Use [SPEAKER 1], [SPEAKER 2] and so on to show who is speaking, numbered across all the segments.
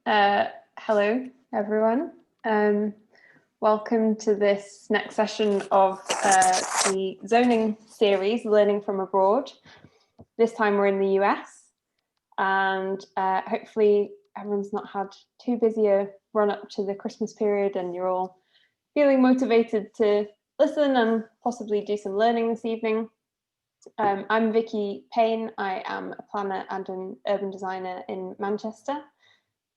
[SPEAKER 1] Hello, everyone. Welcome to this next session of the zoning series, Learning from Abroad. This time we're in the US, and hopefully everyone's not had too busy a run up to the Christmas period and you're all feeling motivated to listen and possibly do some learning this evening. I'm Vicky Payne. I am a planner and an urban designer in Manchester.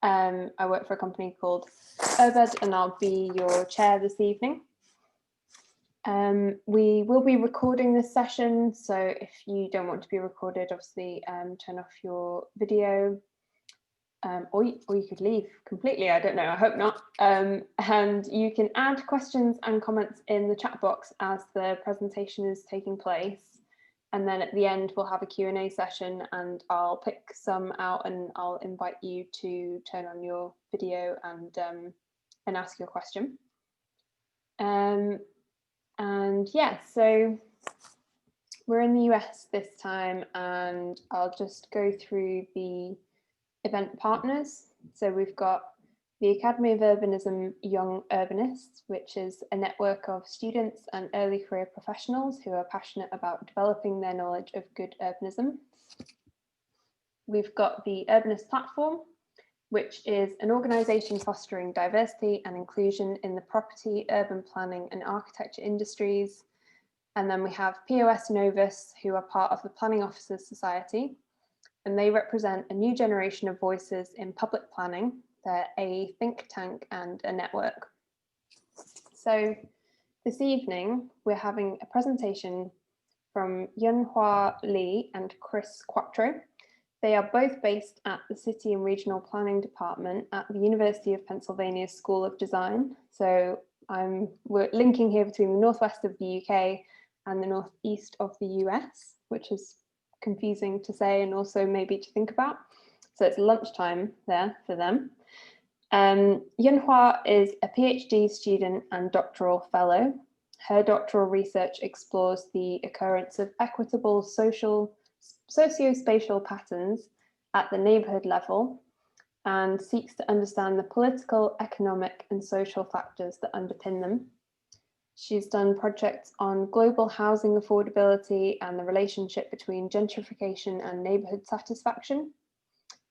[SPEAKER 1] I work for a company called URBED and I'll be your chair this evening. We will be recording this session, so if you don't want to be recorded, obviously turn off your video, or you could leave completely, I don't know, I hope not. And you can add questions and comments in the chat box as the presentation is taking place. And then at the end, we'll have a Q&A session and I'll pick some out and I'll invite you to turn on your video and ask your question. And yeah, so we're in the US this time and I'll just go through the event partners. So we've got the Academy of Urbanism Young Urbanists, which is a network of students and early career professionals who are passionate about developing their knowledge of good urbanism. We've got the Urbanist platform, which is an organisation fostering diversity and inclusion in the property, urban planning and architecture industries. And then we have POS NOVUS, who are part of the Planning Officers Society, and they represent a new generation of voices in public planning. They're a think tank and a network. So this evening, we're having a presentation from Yeonhwa Lee and Chris Quattro. They are both based at the City and Regional Planning Department at the University of Pennsylvania School of Design. So we're linking here between the northwest of the UK and the northeast of the US, which is confusing to say and also maybe to think about. So it's lunchtime there for them. Yeonhwa is a PhD student and doctoral fellow. Her doctoral research explores the occurrence of equitable socio-spatial patterns at the neighbourhood level and seeks to understand the political, economic and social factors that underpin them. She's done projects on global housing affordability and the relationship between gentrification and neighbourhood satisfaction.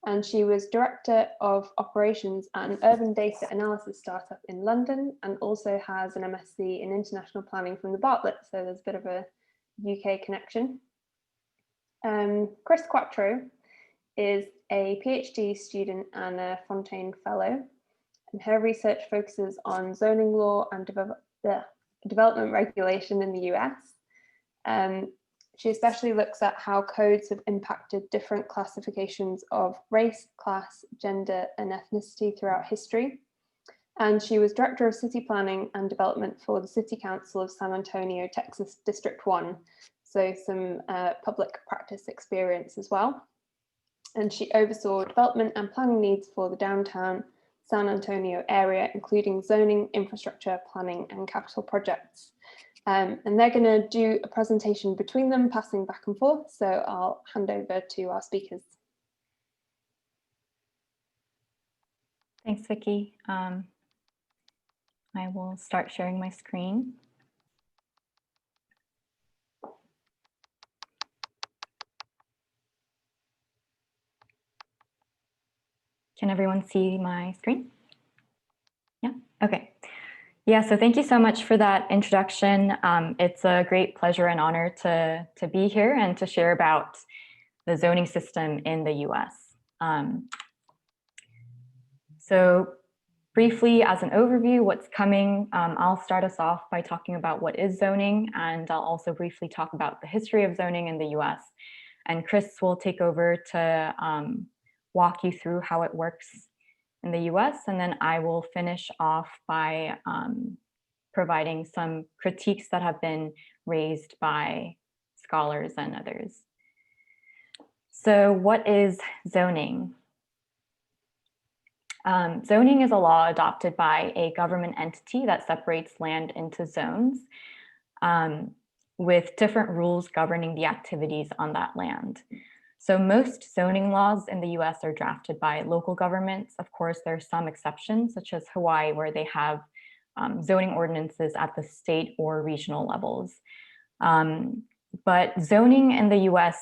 [SPEAKER 1] And she was Director of Operations at an urban data analysis startup in London and also has an MSc in International Planning from the Bartlett, so there's a bit of a UK connection. Chris Quattro is a PhD student and a Fontaine Fellow, and her research focuses on zoning law and development regulation in the US. She especially looks at how codes have impacted different classifications of race, class, gender, and ethnicity throughout history. And she was Director of City Planning and Development for the City Council of San Antonio, Texas, District 1. So some public practice experience as well. And she oversaw development and planning needs for the downtown San Antonio area, including zoning, infrastructure, planning, and capital projects. And they're going to do a presentation between them, passing back and forth. So I'll hand over to our speakers.
[SPEAKER 2] Thanks, Vicky. I will start sharing my screen. Can everyone see my screen? Yeah, okay. Yeah, so thank you so much for that introduction. It's a great pleasure and honor to be here and to share about the zoning system in the US. So briefly, as an overview, what's coming, I'll start us off by talking about what is zoning, and I'll also briefly talk about the history of zoning in the US. And Chris will take over to walk you through how it works in the US, and then I will finish off by providing some critiques that have been raised by scholars and others. So what is zoning? Zoning is a law adopted by a government entity that separates land into zones with different rules governing the activities on that land. So most zoning laws in the US are drafted by local governments. Of course, there are some exceptions, such as Hawaii, where they have zoning ordinances at the state or regional levels. But zoning in the US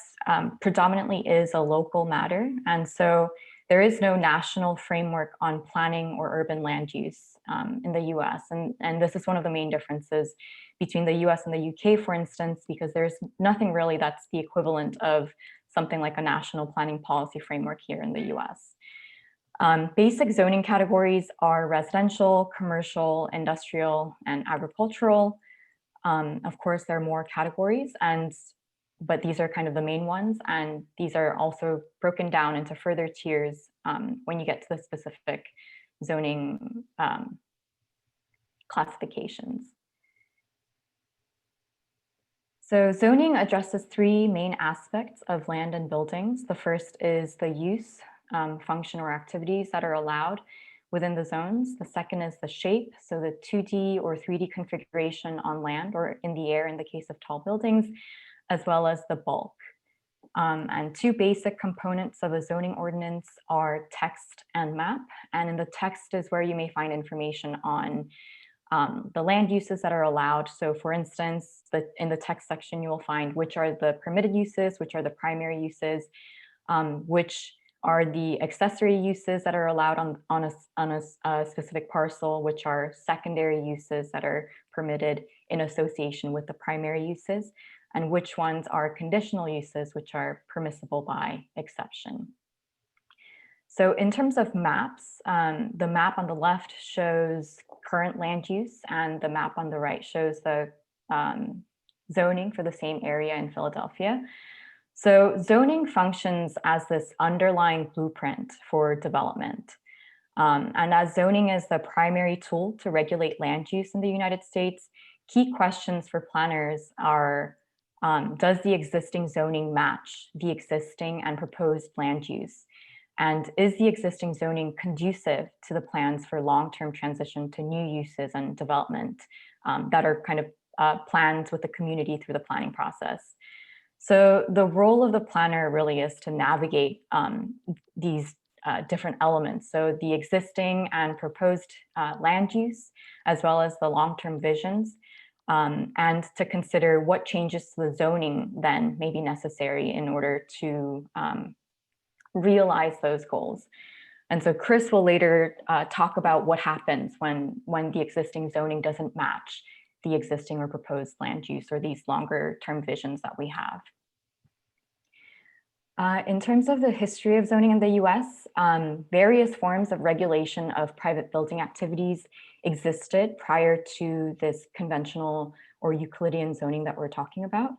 [SPEAKER 2] predominantly is a local matter. And so there is no national framework on planning or urban land use in the US. And this is one of the main differences between the US and the UK, for instance, because there's nothing really that's the equivalent of something like a national planning policy framework here in the US. Basic zoning categories are residential, commercial, industrial, and agricultural. Of course, there are more categories, but these are kind of the main ones. And these are also broken down into further tiers when you get to the specific zoning classifications. So zoning addresses three main aspects of land and buildings. The first is the use, function, or activities that are allowed within the zones. The second is the shape, so the 2D or 3D configuration on land or in the air in the case of tall buildings, as well as the bulk. And two basic components of a zoning ordinance are text and map. And in the text is where you may find information on the land uses that are allowed. So for instance, in the text section, you will find which are the permitted uses, which are the primary uses, which are the accessory uses that are allowed on a specific parcel, which are secondary uses that are permitted in association with the primary uses, and which ones are conditional uses, which are permissible by exception. So in terms of maps, the map on the left shows current land use, and the map on the right shows the zoning for the same area in Philadelphia. So zoning functions as this underlying blueprint for development. And as zoning is the primary tool to regulate land use in the United States, key questions for planners are, does the existing zoning match the existing and proposed land use? And is the existing zoning conducive to the plans for long-term transition to new uses and development that are kind of planned with the community through the planning process? So the role of the planner really is to navigate these different elements. So the existing and proposed land use, as well as the long-term visions, and to consider what changes to the zoning then may be necessary in order to realize those goals. And so Chris will later talk about what happens when the existing zoning doesn't match the existing or proposed land use or these longer term visions that we have. In terms of the history of zoning in the US, various forms of regulation of private building activities existed prior to this conventional or Euclidean zoning that we're talking about.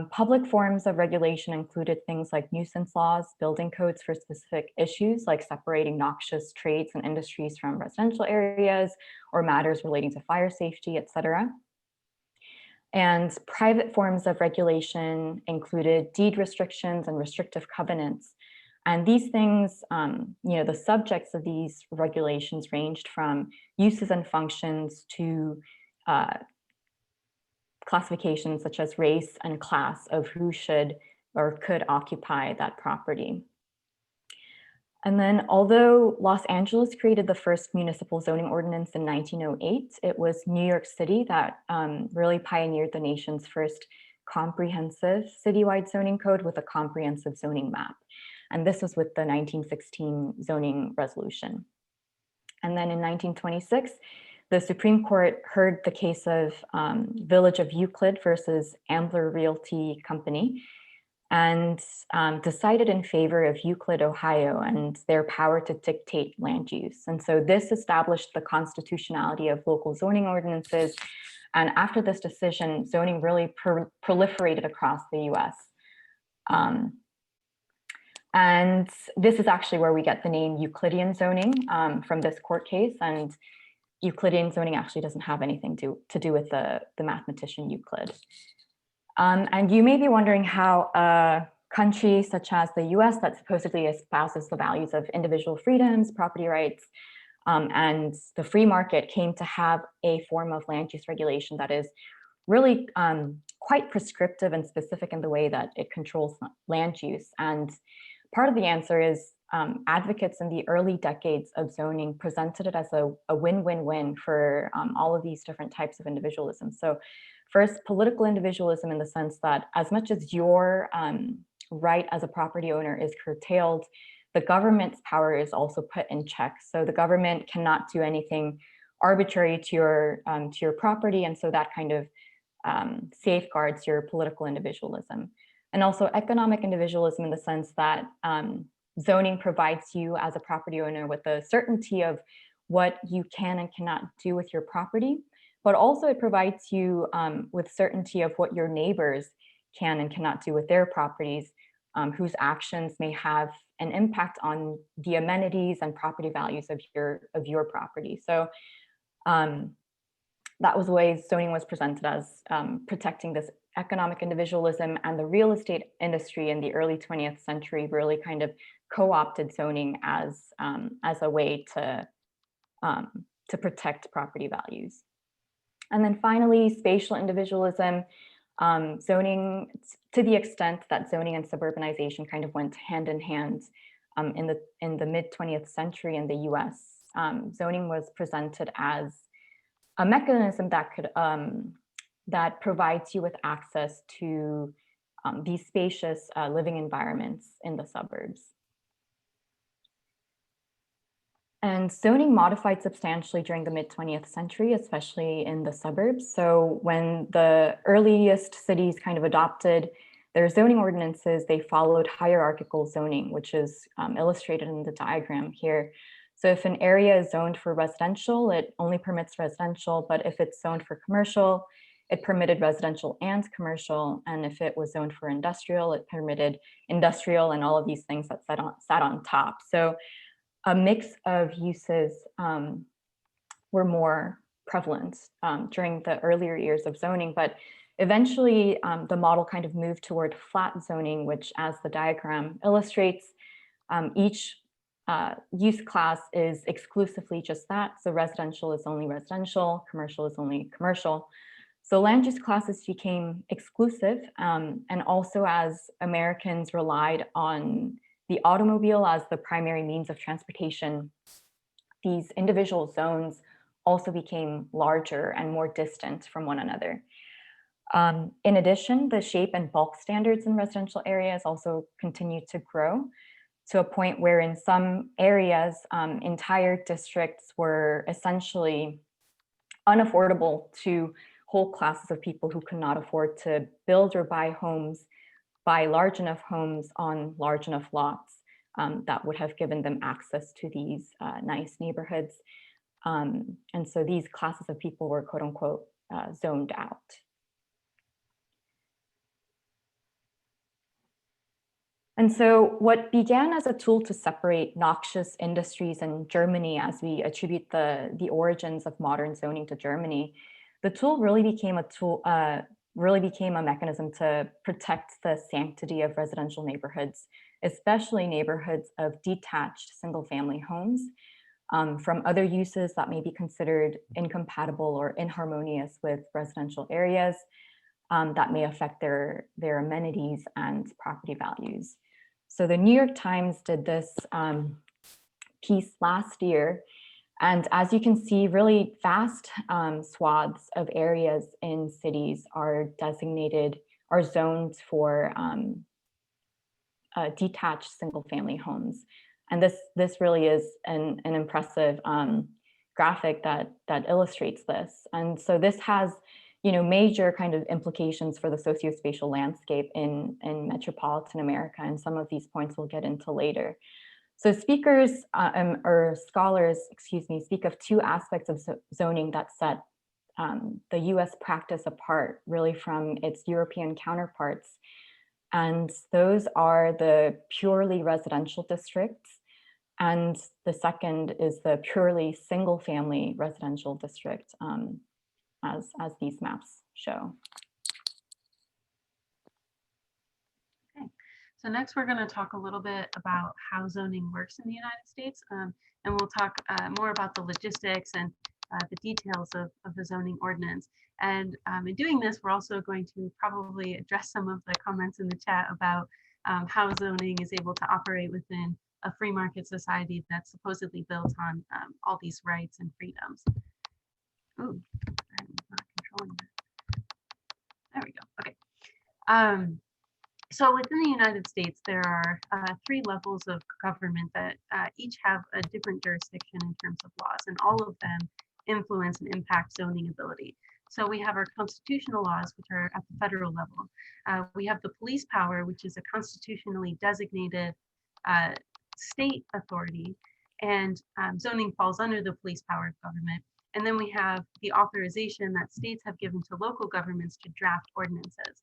[SPEAKER 2] Public forms of regulation included things like nuisance laws, building codes for specific issues like separating noxious trades and industries from residential areas, or matters relating to fire safety, etc. And private forms of regulation included deed restrictions and restrictive covenants. And these things, the subjects of these regulations ranged from uses and functions to classifications such as race and class of who should or could occupy that property. And then although Los Angeles created the first municipal zoning ordinance in 1908, it was New York City that really pioneered the nation's first comprehensive citywide zoning code with a comprehensive zoning map. And this was with the 1916 zoning resolution. And then in 1926, the Supreme Court heard the case of Village of Euclid versus Ambler Realty Company, and decided in favor of Euclid, Ohio, and their power to dictate land use. And so this established the constitutionality of local zoning ordinances. And after this decision, zoning really proliferated across the US. And this is actually where we get the name Euclidean zoning from this court case. And Euclidean zoning actually doesn't have anything to do with the mathematician Euclid. And you may be wondering how a country such as the US that supposedly espouses the values of individual freedoms, property rights, and the free market came to have a form of land use regulation that is really quite prescriptive and specific in the way that it controls land use. And part of the answer is advocates in the early decades of zoning presented it as a win-win-win for all of these different types of individualism. So first, political individualism in the sense that as much as your right as a property owner is curtailed, the government's power is also put in check. So the government cannot do anything arbitrary to your property, and so that kind of safeguards your political individualism. And also economic individualism in the sense that zoning provides you as a property owner with the certainty of what you can and cannot do with your property, but also it provides you with certainty of what your neighbors can and cannot do with their properties, whose actions may have an impact on the amenities and property values of your property. So that was the way zoning was presented as protecting this economic individualism, and the real estate industry in the early 20th century really kind of co-opted zoning as a way to protect property values. And then finally, spatial individualism, zoning, to the extent that zoning and suburbanization kind of went hand in hand in the mid 20th century in the US, zoning was presented as a mechanism that could that provides you with access to these spacious living environments in the suburbs. And zoning modified substantially during the mid 20th century, especially in the suburbs. So when the earliest cities kind of adopted their zoning ordinances, they followed hierarchical zoning, which is illustrated in the diagram here. So if an area is zoned for residential, it only permits residential, but if it's zoned for commercial, it permitted residential and commercial. And if it was zoned for industrial, it permitted industrial and all of these things that sat on top. So a mix of uses were more prevalent during the earlier years of zoning, but eventually the model kind of moved toward flat zoning, which, as the diagram illustrates, each use class is exclusively just that. So residential is only residential, commercial is only commercial. So land use classes became exclusive, and also as Americans relied on the automobile as the primary means of transportation, these individual zones also became larger and more distant from one another. In addition, the shape and bulk standards in residential areas also continued to grow to a point where in some areas, entire districts were essentially unaffordable to whole classes of people who could not afford to build or buy large enough homes on large enough lots that would have given them access to these nice neighborhoods. And so these classes of people were quote unquote zoned out. And so what began as a tool to separate noxious industries in Germany, as we attribute the origins of modern zoning to Germany, the tool really became a mechanism to protect the sanctity of residential neighborhoods, especially neighborhoods of detached single-family homes, from other uses that may be considered incompatible or inharmonious with residential areas that may affect their amenities and property values. So the New York Times did this piece last year, and as you can see, really vast swaths of areas in cities are zoned for detached single-family homes. And this really is an impressive graphic that illustrates this. And so this has, major kind of implications for the sociospatial landscape in metropolitan America, and some of these points we'll get into later. So scholars, speak of two aspects of zoning that set the US practice apart really from its European counterparts. And those are the purely residential districts, and the second is the purely single-family residential district, as these maps show.
[SPEAKER 3] Okay, so next we're going to talk a little bit about how zoning works in the United States, and we'll talk more about the logistics and the details of the zoning ordinance. And in doing this, we're also going to probably address some of the comments in the chat about how zoning is able to operate within a free market society that's supposedly built on all these rights and freedoms. Ooh, I'm not controlling that. There we go. Okay. So within the United States, there are 3 levels of government that each have a different jurisdiction in terms of laws, and all of them influence and impact zoning ability. So we have our constitutional laws, which are at the federal level. We have the police power, which is a constitutionally designated state authority, and zoning falls under the police power of government. And then we have the authorization that states have given to local governments to draft ordinances.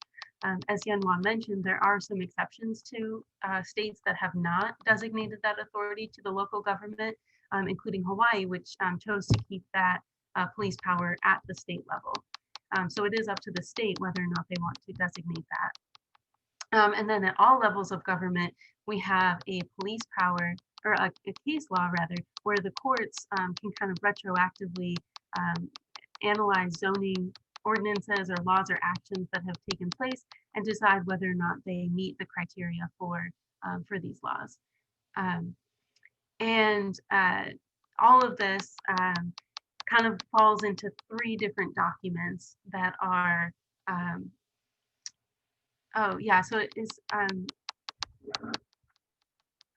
[SPEAKER 3] As Yeonhwa mentioned, there are some exceptions to states that have not designated that authority to the local government, including Hawaii, which chose to keep that police power at the state level. So it is up to the state whether or not they want to designate that. And then at all levels of government, we have a police power, or a case law rather, where the courts can kind of retroactively analyze zoning ordinances or laws or actions that have taken place and decide whether or not they meet the criteria for these laws. And all of this kind of falls into 3 different documents that are, oh yeah, so it is, I'm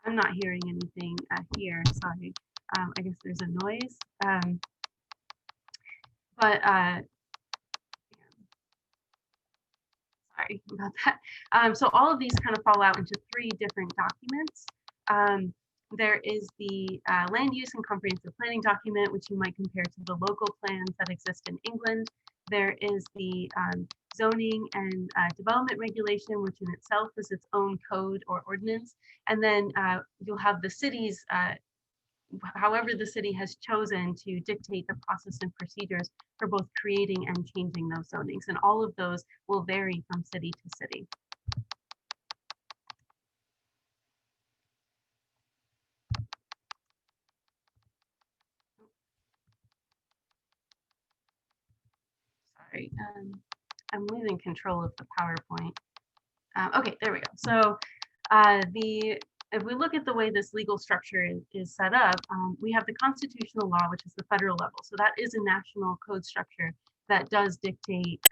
[SPEAKER 3] not hearing anything here, sorry. I guess there's a noise. But sorry about that. So all of these kind of fall out into 3 different documents. There is the land use and comprehensive planning document, which you might compare to the local plans that exist in England. There is the zoning and development regulation, which in itself is its own code or ordinance. And then you'll have the city's, however the city has chosen to dictate the process and procedures for both creating and changing those zonings. And all of those will vary from city to city. Sorry, I'm losing control of the PowerPoint. Okay, there we go. So if we look at the way this legal structure is set up, we have the constitutional law, which is the federal level. So that is a national code structure that does dictate,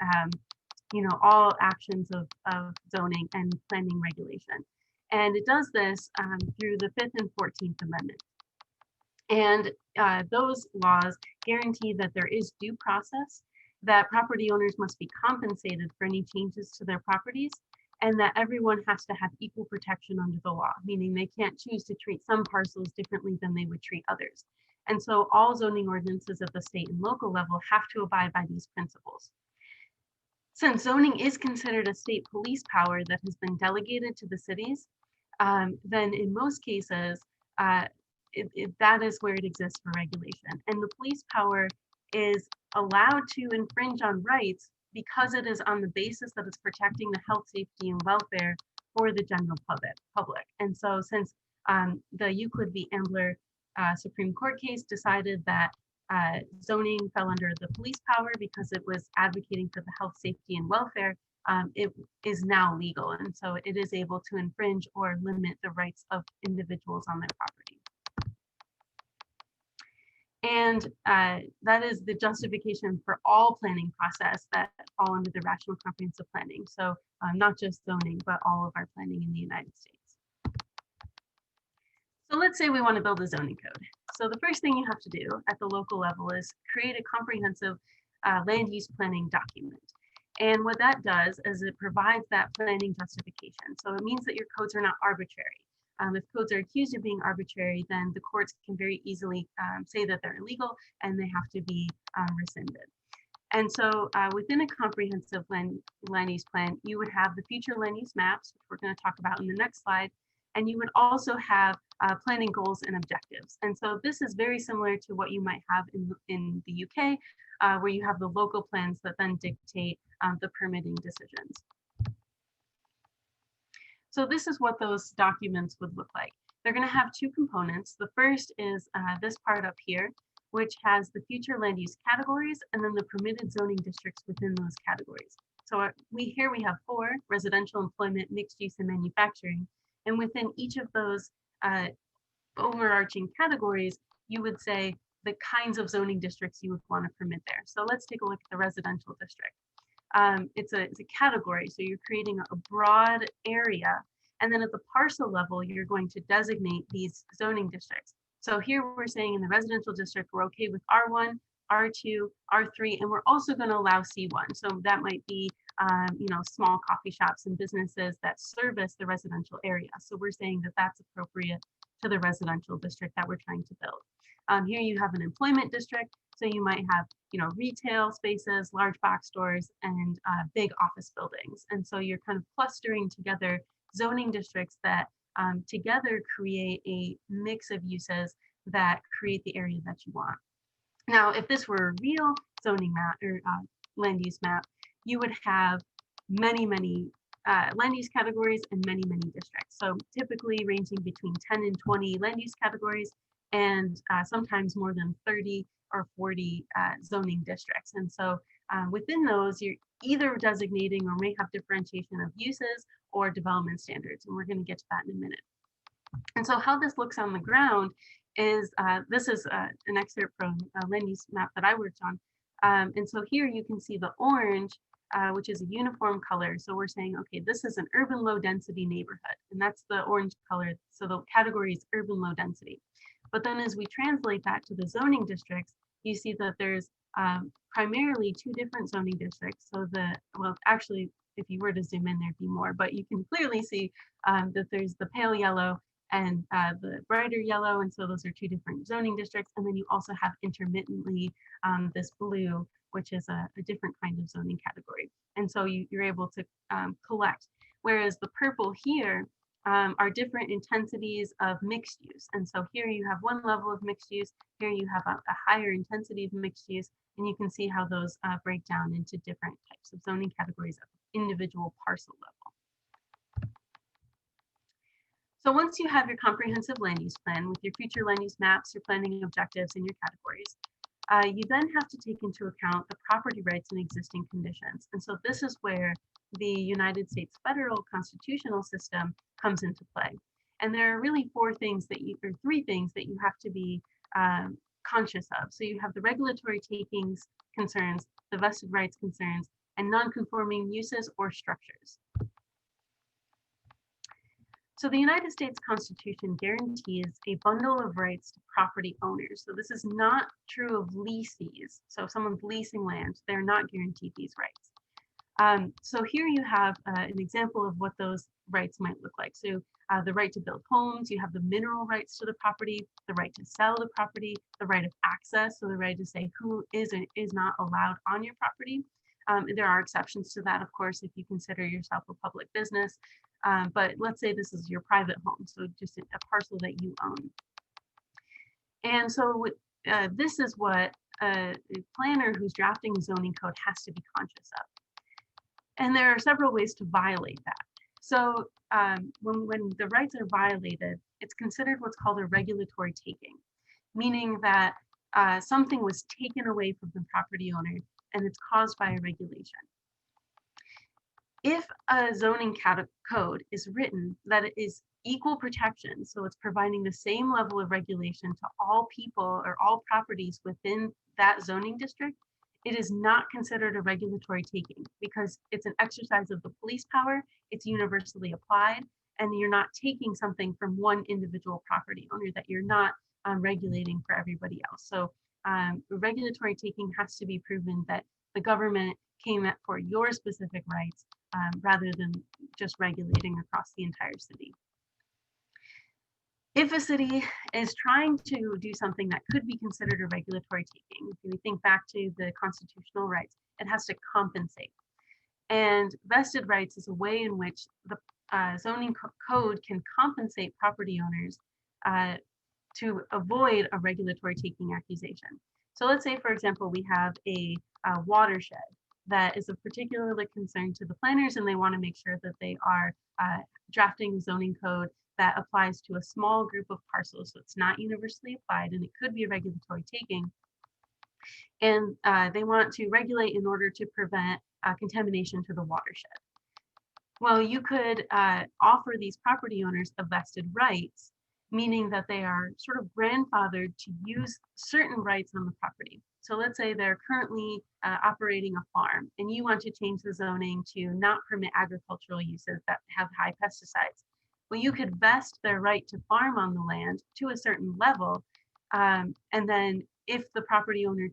[SPEAKER 3] you know, all actions of zoning and planning regulation. And it does this through the 5th and 14th Amendment. And those laws guarantee that there is due process, that property owners must be compensated for any changes to their properties, and that everyone has to have equal protection under the law, meaning they can't choose to treat some parcels differently than they would treat others. And so all zoning ordinances at the state and local level have to abide by these principles. Since zoning is considered a state police power that has been delegated to the cities, then in most cases, that is where it exists for regulation. And the police power is allowed to infringe on rights because it is on the basis that it's protecting the health, safety, and welfare for the general public. And so since the Euclid v. Ambler Supreme Court case decided that zoning fell under the police power because it was advocating for the health, safety, and welfare, it is now legal. And so it is able to infringe or limit the rights of individuals on their property. And that is the justification for all planning process that fall under the rational comprehensive planning. So not just zoning, but all of our planning in the United States. So let's say we want to build a zoning code. So the first thing you have to do at the local level is create a comprehensive land use planning document. And what that does is it provides that planning justification. So it means that your codes are not arbitrary. If codes are accused of being arbitrary, then the courts can very easily say that they're illegal and they have to be rescinded. And so within a comprehensive land use plan, you would have the future land use maps, which we're going to talk about in the next slide. And you would also have planning goals and objectives. And so this is very similar to what you might have in the UK, where you have the local plans that then dictate the permitting decisions. So this is what those documents would look like. They're going to have 2 components. The first is this part up here, which has the future land use categories and then the permitted zoning districts within those categories. So we have 4: residential, employment, mixed use, and manufacturing. And within each of those overarching categories, you would say the kinds of zoning districts you would want to permit there. So let's take a look at the residential district. It's a category, so you're creating a broad area, and then at the parcel level, you're going to designate these zoning districts. So here we're saying in the residential district, we're okay with R1, R2, R3, and we're also going to allow C1. So that might be, small coffee shops and businesses that service the residential area. So we're saying that that's appropriate to the residential district that we're trying to build. Here you have an employment district. So you might have, retail spaces, large box stores, and big office buildings. And so you're kind of clustering together zoning districts that together create a mix of uses that create the area that you want. Now, if this were a real zoning map or land use map, you would have many land use categories and many districts. So typically ranging between 10 and 20 land use categories, and sometimes more than 30 or 40 zoning districts. And so within those, you're either designating or may have differentiation of uses or development standards. And we're going to get to that in a minute. And so how this looks on the ground is, this is an excerpt from a land use map that I worked on. And so here you can see the orange, which is a uniform color. So we're saying, okay, this is an urban low density neighborhood, and that's the orange color. So the category is urban low density. But then as we translate that to the zoning districts, you see that there's primarily 2 different zoning districts. So actually, if you were to zoom in, there'd be more, but you can clearly see that there's the pale yellow and the brighter yellow. And so those are 2 different zoning districts. And then you also have intermittently this blue, which is a different kind of zoning category. And so you're able to collect. Whereas the purple here are different intensities of mixed use. And so here you have one level of mixed use, here you have a higher intensity of mixed use, and you can see how those break down into different types of zoning categories at the individual parcel level. So once you have your comprehensive land use plan with your future land use maps, your planning objectives, and your categories, you then have to take into account the property rights and existing conditions. And so this is where the United States federal constitutional system comes into play. And there are really 3 things that you have to be conscious of. So you have the regulatory takings concerns, the vested rights concerns, and non-conforming uses or structures. So the United States Constitution guarantees a bundle of rights to property owners. So this is not true of leasees. So if someone's leasing land, they're not guaranteed these rights. So here you have an example of what those rights might look like. So the right to build homes, you have the mineral rights to the property, the right to sell the property, the right of access, so the right to say who is and is not allowed on your property. There are exceptions to that, of course, if you consider yourself a public business. But let's say this is your private home, so just a parcel that you own. And so this is what a planner who's drafting a zoning code has to be conscious of. And there are several ways to violate that. So when the rights are violated, it's considered what's called a regulatory taking, meaning that something was taken away from the property owner and it's caused by a regulation. If a zoning code is written that it is equal protection, so it's providing the same level of regulation to all people or all properties within that zoning district, it is not considered a regulatory taking because it's an exercise of the police power, it's universally applied, and you're not taking something from one individual property owner that you're not regulating for everybody else. So regulatory taking has to be proven that the government came at for your specific rights rather than just regulating across the entire city. If a city is trying to do something that could be considered a regulatory taking, if we think back to the constitutional rights, it has to compensate. And vested rights is a way in which the zoning code can compensate property owners to avoid a regulatory taking accusation. So let's say, for example, we have a watershed that is of particular concern to the planners, and they want to make sure that they are drafting a zoning code that applies to a small group of parcels. So it's not universally applied, and it could be a regulatory taking. And they want to regulate in order to prevent contamination to the watershed. Well, you could offer these property owners a vested rights, meaning that they are sort of grandfathered to use certain rights on the property. So let's say they're currently operating a farm and you want to change the zoning to not permit agricultural uses that have high pesticides. Well, you could vest their right to farm on the land to a certain level. And then if the property owner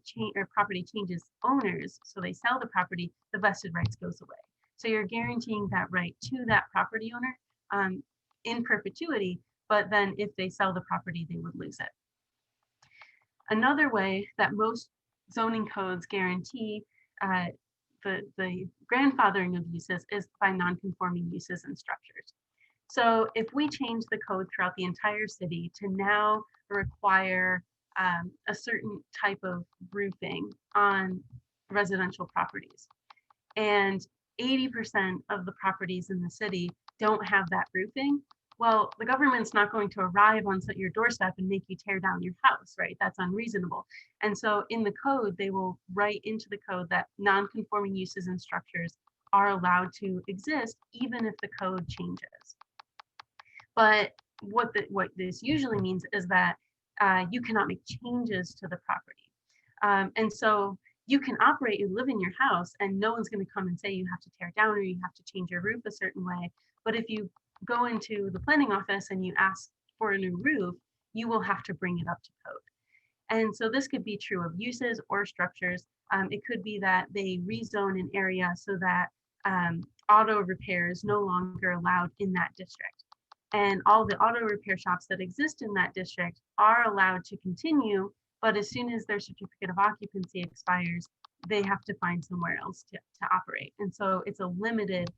[SPEAKER 3] property changes owners, so they sell the property, the vested rights goes away. So you're guaranteeing that right to that property owner in perpetuity, but then if they sell the property, they would lose it. Another way that most zoning codes guarantee the grandfathering of uses is by non-conforming uses and structures. So if we change the code throughout the entire city to now require a certain type of roofing on residential properties, and 80% of the properties in the city don't have that roofing, well, the government's not going to arrive on your doorstep and make you tear down your house, right? That's unreasonable. And so in the code, they will write into the code that non-conforming uses and structures are allowed to exist even if the code changes. But what this usually means is that you cannot make changes to the property. And so you can operate, you live in your house, and no one's going to come and say you have to tear down or you have to change your roof a certain way. But if you go into the planning office and you ask for a new roof, you will have to bring it up to code. And so this could be true of uses or structures. It could be that they rezone an area so that auto repair is no longer allowed in that district. And all the auto repair shops that exist in that district are allowed to continue, but as soon as their certificate of occupancy expires, they have to find somewhere else to operate. And so it's a limited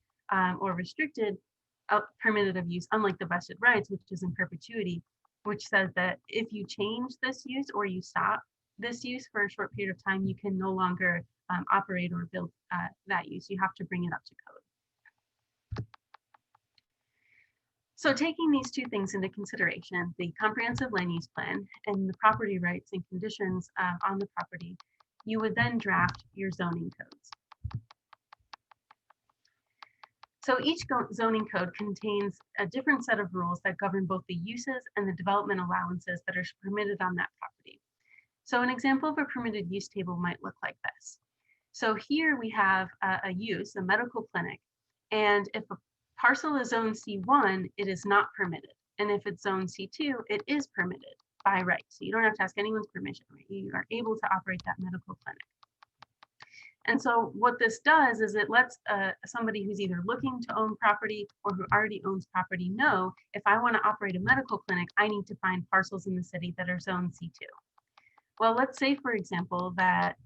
[SPEAKER 3] or restricted permitted of use, unlike the vested rights, which is in perpetuity, which says that if you change this use or you stop this use for a short period of time, you can no longer operate or build that use. You have to bring it up to code. So taking these two things into consideration, the comprehensive land use plan and the property rights and conditions on the property, you would then draft your zoning codes. So each zoning code contains a different set of rules that govern both the uses and the development allowances that are permitted on that property. So an example of a permitted use table might look like this. So here we have a use, a medical clinic, and if a parcel is zoned C1, it is not permitted. And if it's zoned C2, it is permitted by right. So you don't have to ask anyone's permission, right? You are able to operate that medical clinic. And so what this does is it lets somebody who's either looking to own property or who already owns property know, if I want to operate a medical clinic, I need to find parcels in the city that are zoned C2. Well, let's say, for example, that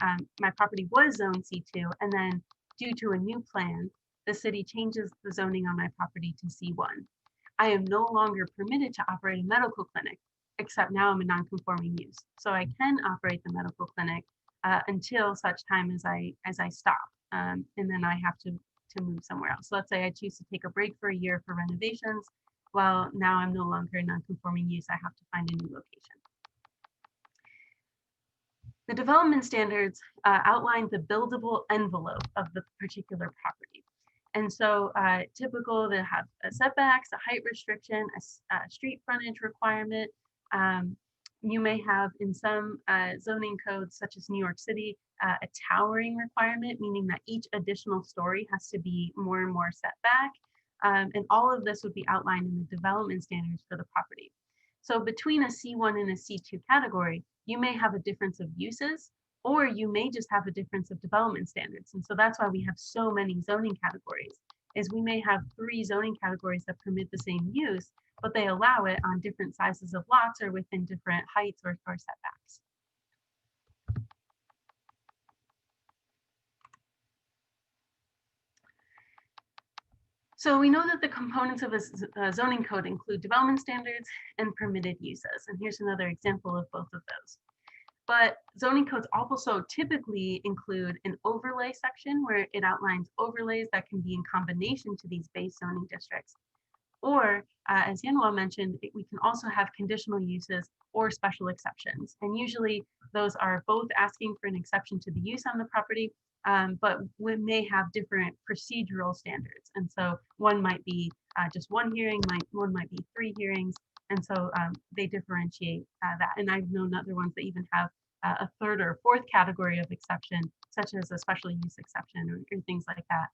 [SPEAKER 3] my property was zoned C2, and then due to a new plan, the city changes the zoning on my property to C1. I am no longer permitted to operate a medical clinic, except now I'm a non-conforming use. So I can operate the medical clinic until such time as I stop, and then I have to move somewhere else. So let's say I choose to take a break for a year for renovations. Well, now I'm no longer a non-conforming use. I have to find a new location. The development standards outline the buildable envelope of the particular property. And so typical, they have setbacks, a height restriction, a street frontage requirement. You may have in some zoning codes, such as New York City, a towering requirement, meaning that each additional story has to be more and more set back. And all of this would be outlined in the development standards for the property. So between a C1 and a C2 category, you may have a difference of uses, or you may just have a difference of development standards. And so that's why we have so many zoning categories, is we may have 3 zoning categories that permit the same use, but they allow it on different sizes of lots or within different heights or setbacks. So we know that the components of a zoning code include development standards and permitted uses. And here's another example of both of those. But zoning codes also typically include an overlay section where it outlines overlays that can be in combination to these base zoning districts. Or, as Yeonhwa mentioned, we can also have conditional uses or special exceptions. And usually those are both asking for an exception to the use on the property, but we may have different procedural standards. And so one might be just one hearing, one might be 3 hearings. And so they differentiate that. And I've known other ones that even have a 3rd or 4th category of exception, such as a special use exception or things like that,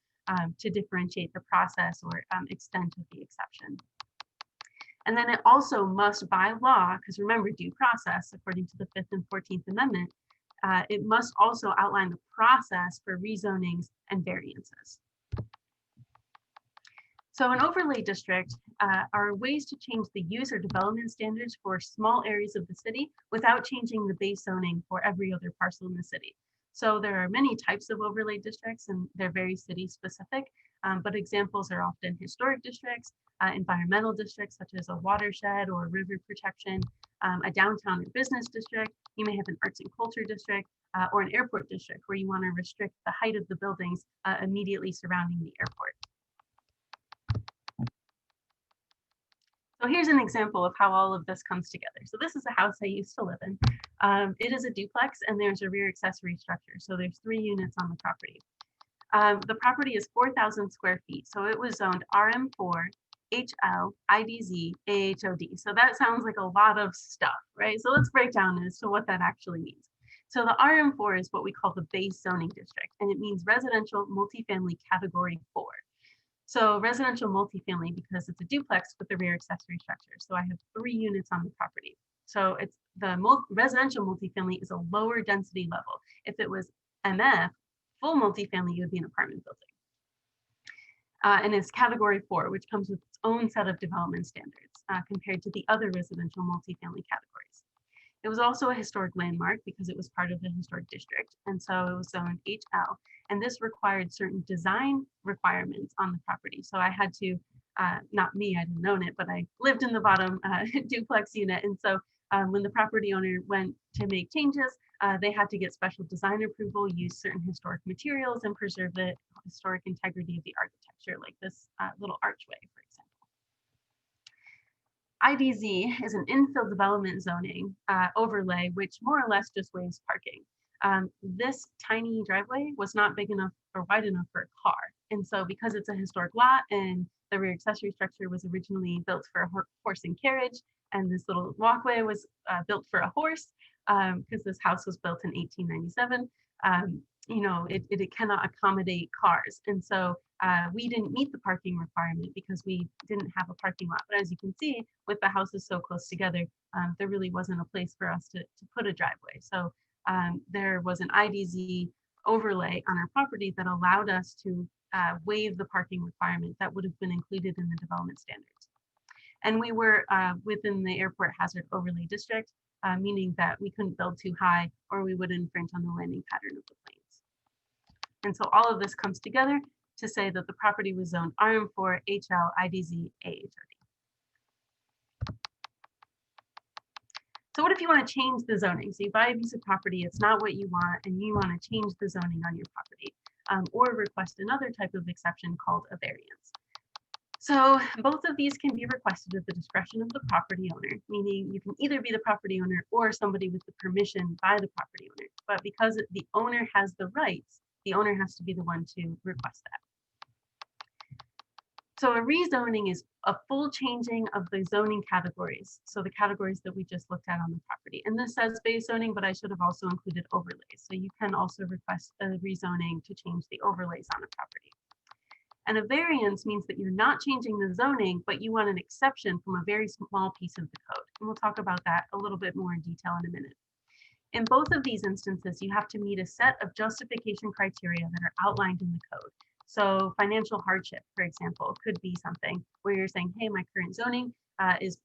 [SPEAKER 3] to differentiate the process or extent of the exception. And then it also must, by law, because remember, due process, according to the 5th and 14th Amendment, it must also outline the process for rezonings and variances. So an overlay district are ways to change the use or development standards for small areas of the city without changing the base zoning for every other parcel in the city. So there are many types of overlay districts and they're very city specific, but examples are often historic districts, environmental districts such as a watershed or river protection, a downtown or business district. You may have an arts and culture district or an airport district where you want to restrict the height of the buildings immediately surrounding the airport. So here's an example of how all of this comes together. So this is a house I used to live in. It is a duplex and there's a rear accessory structure. So there's 3 units on the property. The property is 4,000 square feet. So it was zoned RM4, HL, IDZ, AHOD. So that sounds like a lot of stuff, right? So let's break down as to what that actually means. So the RM4 is what we call the base zoning district, and it means residential multifamily category 4. So residential multifamily because it's a duplex with the rear accessory structure. So I have 3 units on the property. So it's the residential multifamily is a lower density level. If it was MF, full multifamily, it would be an apartment building. And it's category 4, which comes with its own set of development standards compared to the other residential multifamily categories. It was also a historic landmark because it was part of the historic district. And so it was zoned HL. And this required certain design requirements on the property. So I had to, not me, I didn't own it, but I lived in the bottom duplex unit. And so when the property owner went to make changes, they had to get special design approval, use certain historic materials, and preserve the historic integrity of the architecture, like this little archway, for example. IDZ is an infill development zoning overlay, which more or less just waives parking. This tiny driveway was not big enough or wide enough for a car. And so because it's a historic lot and the rear accessory structure was originally built for a horse and carriage, and this little walkway was built for a horse, because this house was built in 1897, you know, it cannot accommodate cars. And so we didn't meet the parking requirement because we didn't have a parking lot. But as you can see, with the houses so close together, there really wasn't a place for us to put a driveway. So there was an IDZ overlay on our property that allowed us to waive the parking requirement that would have been included in the development standards. And we were within the airport hazard overlay district, meaning that we couldn't build too high or we would infringe on the landing pattern of the planes. And so all of this comes together to say that the property was zoned RM4, HL, IDZ, AHOD. So what if you want to change the zoning? So you buy a piece of property, it's not what you want, and you want to change the zoning on your property, or request another type of exception called a variance. So both of these can be requested at the discretion of the property owner, meaning you can either be the property owner or somebody with the permission by the property owner. But because the owner has the rights, the owner has to be the one to request that. So a rezoning is a full changing of the zoning categories. So the categories that we just looked at on the property. And this says base zoning, but I should have also included overlays. So you can also request a rezoning to change the overlays on a property. And a variance means that you're not changing the zoning, but you want an exception from a very small piece of the code. And we'll talk about that a little bit more in detail in a minute. In both of these instances, you have to meet a set of justification criteria that are outlined in the code. So financial hardship, for example, could be something where you're saying, hey, my current zoning is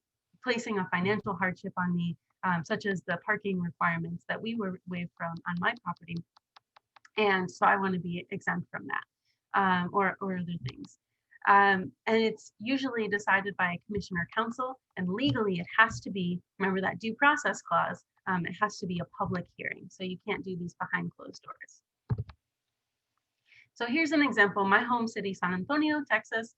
[SPEAKER 3] placing a financial hardship on me, such as the parking requirements that we were waived from on my property. And so I want to be exempt from that, or other things. And it's usually decided by a commission or council, and legally it has to be, remember that due process clause, it has to be a public hearing. So you can't do these behind closed doors. So here's an example, my home city, San Antonio, Texas.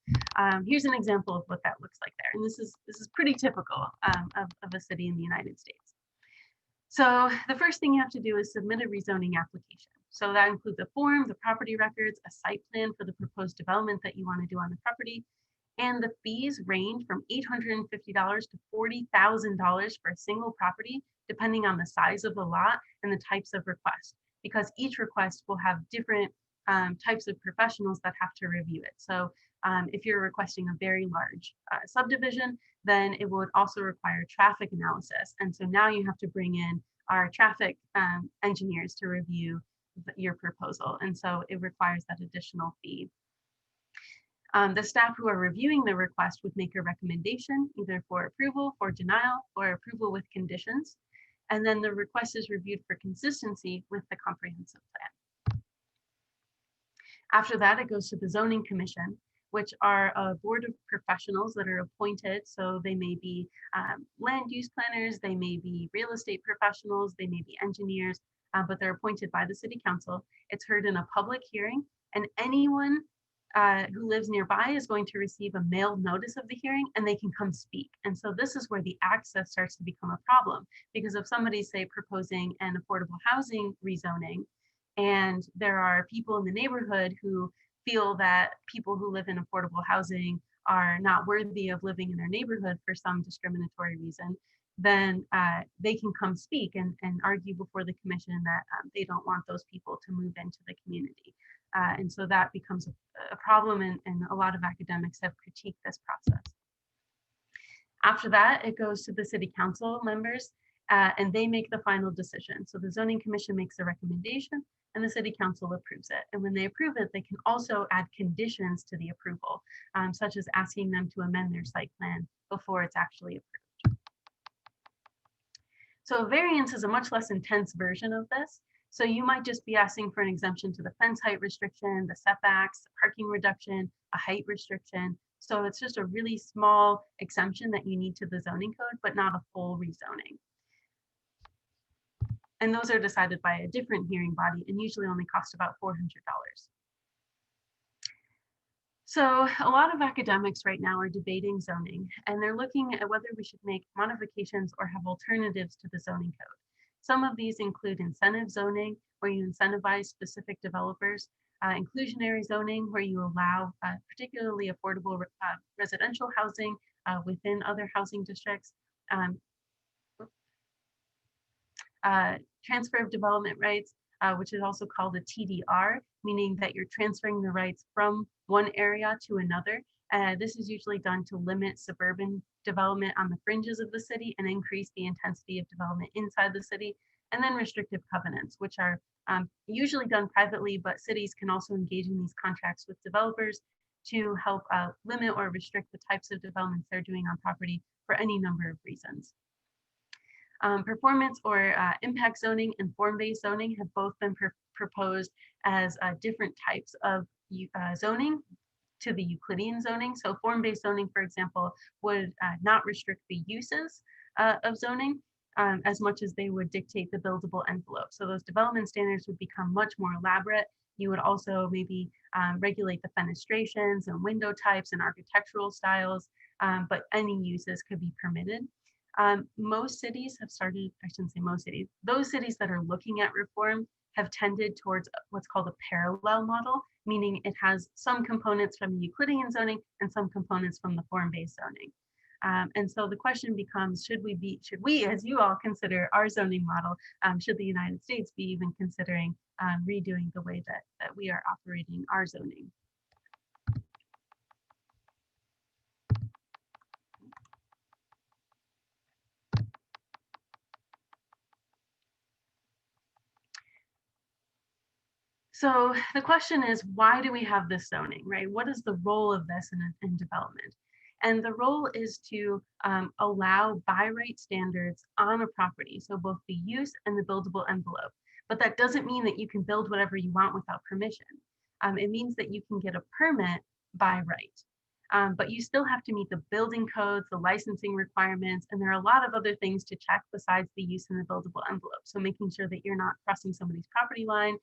[SPEAKER 3] Here's an example of what that looks like there. And this is pretty typical of a city in the United States. So the first thing you have to do is submit a rezoning application. So that includes a form, the property records, a site plan for the proposed development that you want to do on the property. And the fees range from $850 to $40,000 for a single property, depending on the size of the lot and the types of requests, because each request will have different types of professionals that have to review it. So if you're requesting a very large subdivision, then it would also require traffic analysis. And so now you have to bring in our traffic engineers to review your proposal. And so it requires that additional fee. The staff who are reviewing the request would make a recommendation either for approval, for denial, or approval with conditions. And then the request is reviewed for consistency with the comprehensive plan. After that, it goes to the zoning commission, which are a board of professionals that are appointed. So they may be land use planners, they may be real estate professionals, they may be engineers, but they're appointed by the city council. It's heard in a public hearing, and anyone who lives nearby is going to receive a mailed notice of the hearing, and they can come speak. And so this is where the access starts to become a problem, because if somebody's, say, proposing an affordable housing rezoning, and there are people in the neighborhood who feel that people who live in affordable housing are not worthy of living in their neighborhood for some discriminatory reason, then they can come speak and argue before the commission that they don't want those people to move into the community. And so that becomes a problem, and a lot of academics have critiqued this process. After that, it goes to the city council members, and they make the final decision. So the zoning commission makes a recommendation, and the city council approves it. And when they approve it, they can also add conditions to the approval, such as asking them to amend their site plan before it's actually approved. So a variance is a much less intense version of this. So you might just be asking for an exemption to the fence height restriction, the setbacks, the parking reduction, a height restriction. So it's just a really small exemption that you need to the zoning code, but not a full rezoning. And those are decided by a different hearing body and usually only cost about $400. So a lot of academics right now are debating zoning, and they're looking at whether we should make modifications or have alternatives to the zoning code. Some of these include incentive zoning, where you incentivize specific developers, inclusionary zoning, where you allow particularly affordable residential housing within other housing districts, transfer of development rights, which is also called a TDR, meaning that you're transferring the rights from one area to another. This is usually done to limit suburban development on the fringes of the city and increase the intensity of development inside the city. And then restrictive covenants, which are usually done privately, but cities can also engage in these contracts with developers to help limit or restrict the types of developments they're doing on property for any number of reasons. Performance or impact zoning and form-based zoning have both been proposed as different types of zoning to the Euclidean zoning. So form-based zoning, for example, would not restrict the uses of zoning as much as they would dictate the buildable envelope. So those development standards would become much more elaborate. You would also maybe regulate the fenestrations and window types and architectural styles, but any uses could be permitted. Most cities have started, I shouldn't say most cities, those cities that are looking at reform have tended towards what's called a parallel model, meaning it has some components from the Euclidean zoning and some components from the form-based zoning. And so the question becomes, should we, as you all consider our zoning model, should the United States be even considering redoing the way that we are operating our zoning? So the question is, why do we have this zoning, right? What is the role of this in development? And the role is to allow by right standards on a property, so both the use and the buildable envelope. But that doesn't mean that you can build whatever you want without permission. It means that you can get a permit by right. But you still have to meet the building codes, the licensing requirements, and there are a lot of other things to check besides the use and the buildable envelope. So making sure that you're not crossing somebody's property line,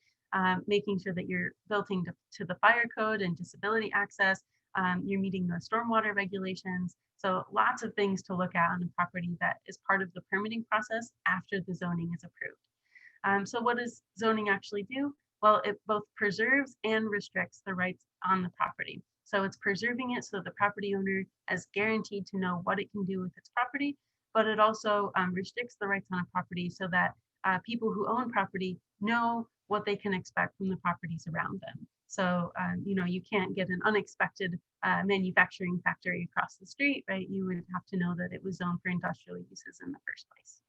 [SPEAKER 3] making sure that you're building to the fire code and disability access, you're meeting the stormwater regulations. So lots of things to look at on a property that is part of the permitting process after the zoning is approved. So what does zoning actually do? Well, it both preserves and restricts the rights on the property. So it's preserving it so the property owner is guaranteed to know what it can do with its property, but it also restricts the rights on a property so that people who own property know what they can expect from the properties around them. So, you can't get an unexpected manufacturing factory across the street, right? You would have to know that it was zoned for industrial uses in the first place.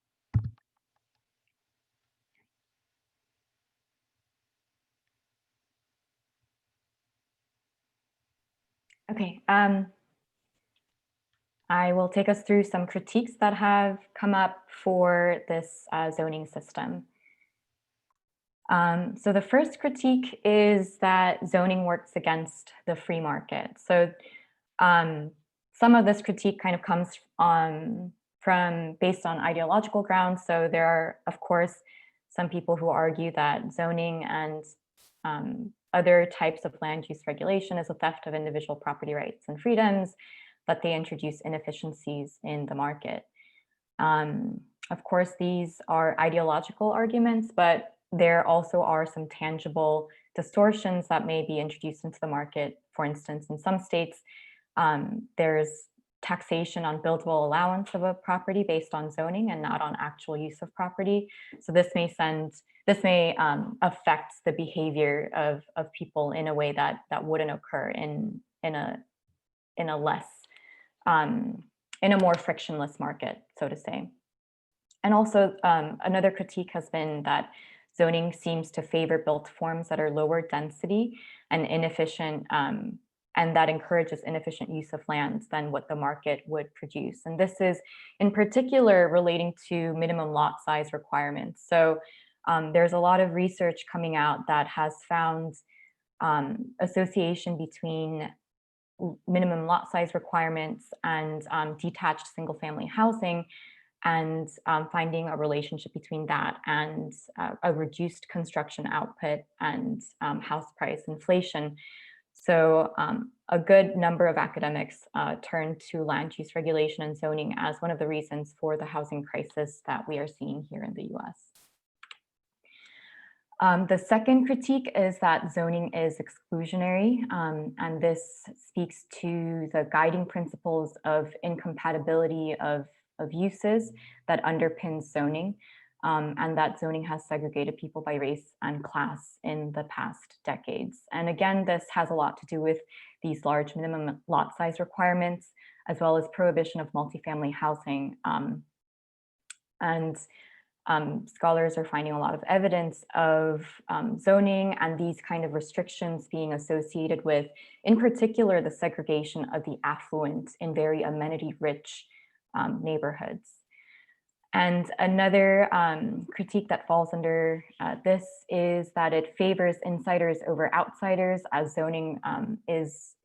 [SPEAKER 2] Okay, I will take us through some critiques that have come up for this zoning system. So the first critique is that zoning works against the free market. So some of this critique kind of comes from based on ideological grounds. So there are, of course, some people who argue that zoning and other types of land use regulation is a theft of individual property rights and freedoms, that they introduce inefficiencies in the market. Of course, these are ideological arguments, but there also are some tangible distortions that may be introduced into the market. For instance, in some states, there's taxation on buildable allowance of a property based on zoning and not on actual use of property. So this may affect the behavior of people in a way that wouldn't occur in a less in a more frictionless market, so to say. And also another critique has been that zoning seems to favor built forms that are lower density and inefficient, and that encourages inefficient use of land than what the market would produce. And this is in particular relating to minimum lot size requirements. So there's a lot of research coming out that has found association between minimum lot size requirements and detached single family housing, and finding a relationship between that and a reduced construction output and house price inflation. So a good number of academics turn to land use regulation and zoning as one of the reasons for the housing crisis that we are seeing here in the US. The second critique is that zoning is exclusionary, and this speaks to the guiding principles of incompatibility of uses that underpins zoning, and that zoning has segregated people by race and class in the past decades. And again, this has a lot to do with these large minimum lot size requirements, as well as prohibition of multifamily housing. Scholars are finding a lot of evidence of zoning and these kind of restrictions being associated with, in particular, the segregation of the affluent in very amenity-rich neighborhoods. And another critique that falls under this is that it favors insiders over outsiders, as zoning is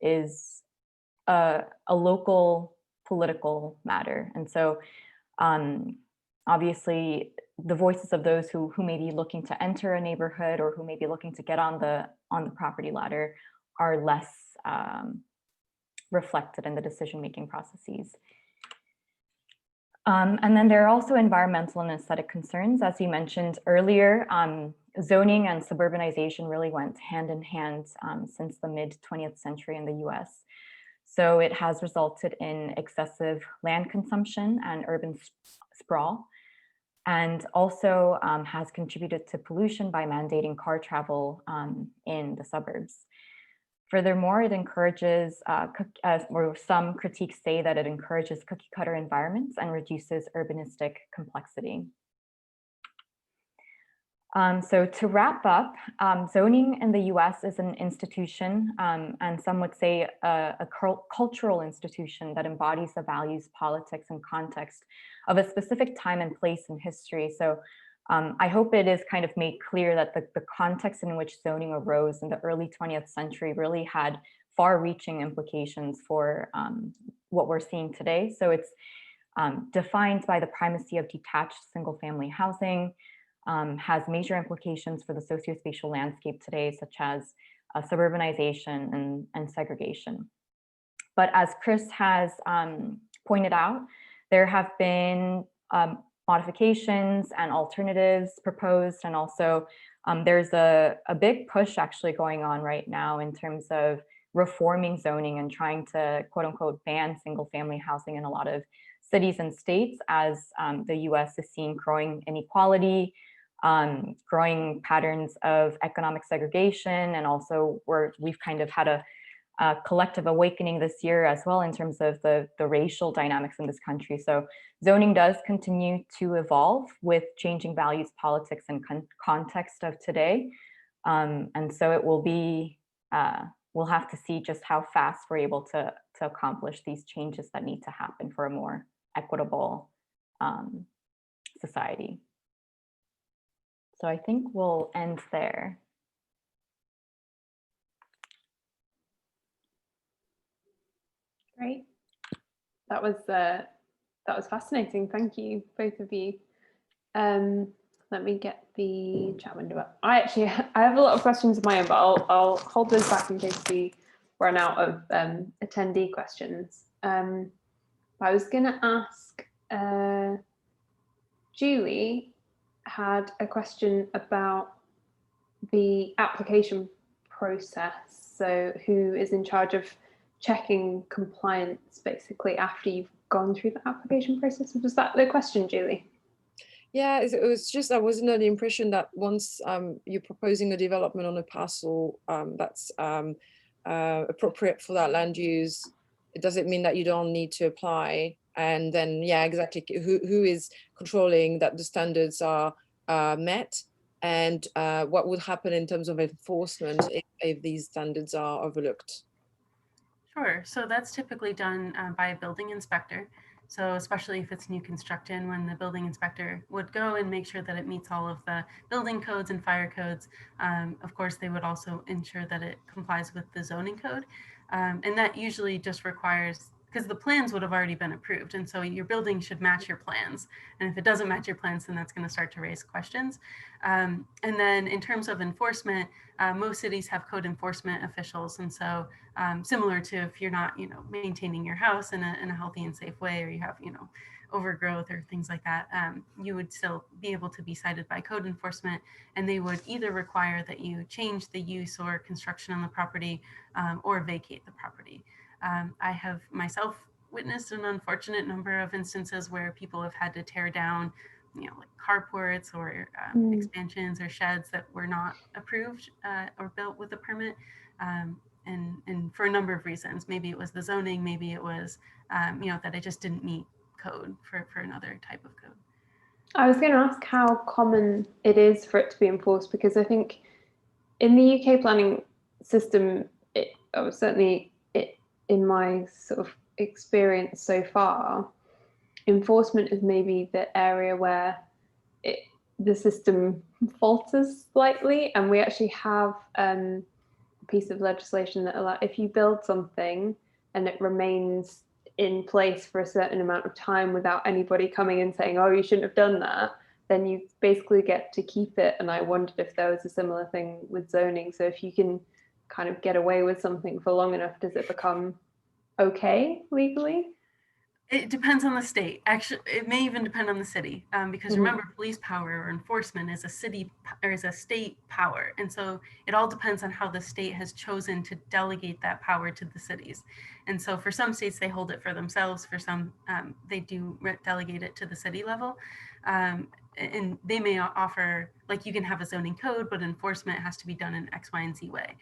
[SPEAKER 2] a local political matter. And so obviously, the voices of those who may be looking to enter a neighborhood or who may be looking to get on the property ladder are less reflected in the decision-making processes. And then there are also environmental and aesthetic concerns. As you mentioned earlier, zoning and suburbanization really went hand in hand since the mid-20th century in the US. So it has resulted in excessive land consumption and urban sprawl, and also has contributed to pollution by mandating car travel in the suburbs. Furthermore, it encourages, or some critiques say that it encourages cookie cutter environments and reduces urbanistic complexity. So to wrap up, zoning in the US is an institution, and some would say a cultural institution that embodies the values, politics, and context of a specific time and place in history. So I hope it is kind of made clear that the context in which zoning arose in the early 20th century really had far-reaching implications for what we're seeing today. So it's defined by the primacy of detached single-family housing, has major implications for the sociospatial landscape today, such as suburbanization and segregation. But as Chris has pointed out, there have been modifications and alternatives proposed, and also there's a big push actually going on right now in terms of reforming zoning and trying to quote unquote ban single family housing in a lot of cities and states, as the US is seeing growing inequality, growing patterns of economic segregation, and also we've kind of had a collective awakening this year as well in terms of the racial dynamics in this country. So zoning does continue to evolve with changing values, politics, and context of today. And so it will be, we'll have to see just how fast we're able to accomplish these changes that need to happen for a more equitable society. So I think we'll end there.
[SPEAKER 1] Great. That was fascinating. Thank you, both of you. Let me get the chat window up. I have a lot of questions of my own, but I'll hold those back in case we run out of attendee questions. I was going to ask, Julie had a question about the application process. So who is in charge of checking compliance basically after you've gone through the application process? Was that the question, Julie?
[SPEAKER 4] Yeah, it was just, I was under the impression that once you're proposing a development on a parcel that's appropriate for that land use, it doesn't mean that you don't need to apply. And then, yeah, exactly, who is controlling that the standards are met, and what would happen in terms of enforcement if these standards are overlooked?
[SPEAKER 3] Sure. So that's typically done by a building inspector. So especially if it's new construction, when the building inspector would go and make sure that it meets all of the building codes and fire codes. Of course, they would also ensure that it complies with the zoning code. And that usually just requires, because the plans would have already been approved. And so your building should match your plans. And if it doesn't match your plans, then that's going to start to raise questions. And then in terms of enforcement, most cities have code enforcement officials. And so similar to if you're not, maintaining your house in a healthy and safe way, or you have, overgrowth or things like that, you would still be able to be cited by code enforcement, and they would either require that you change the use or construction on the property or vacate the property. I have myself witnessed an unfortunate number of instances where people have had to tear down, like carports or expansions or sheds that were not approved or built with a permit. And for a number of reasons. Maybe it was the zoning, maybe it was, that it just didn't meet code for another type of code.
[SPEAKER 1] I was going to ask how common it is for it to be enforced, because I think in the UK planning system, certainly in my sort of experience so far, enforcement is maybe the area where the system falters slightly, and we actually have a piece of legislation that allows, if you build something and it remains in place for a certain amount of time without anybody coming and saying, oh, you shouldn't have done that, then you basically get to keep it. And I wondered if there was a similar thing with zoning. So if you can kind of get away with something for long enough, does it become okay legally?
[SPEAKER 3] It depends on the state. Actually, it may even depend on the city, because remember, police power or enforcement is a city or is a state power, and so it all depends on how the state has chosen to delegate that power to the cities. And so, for some states, they hold it for themselves. For some, they do delegate it to the city level, and they may offer, like, you can have a zoning code, but enforcement has to be done in X, Y, and Z way.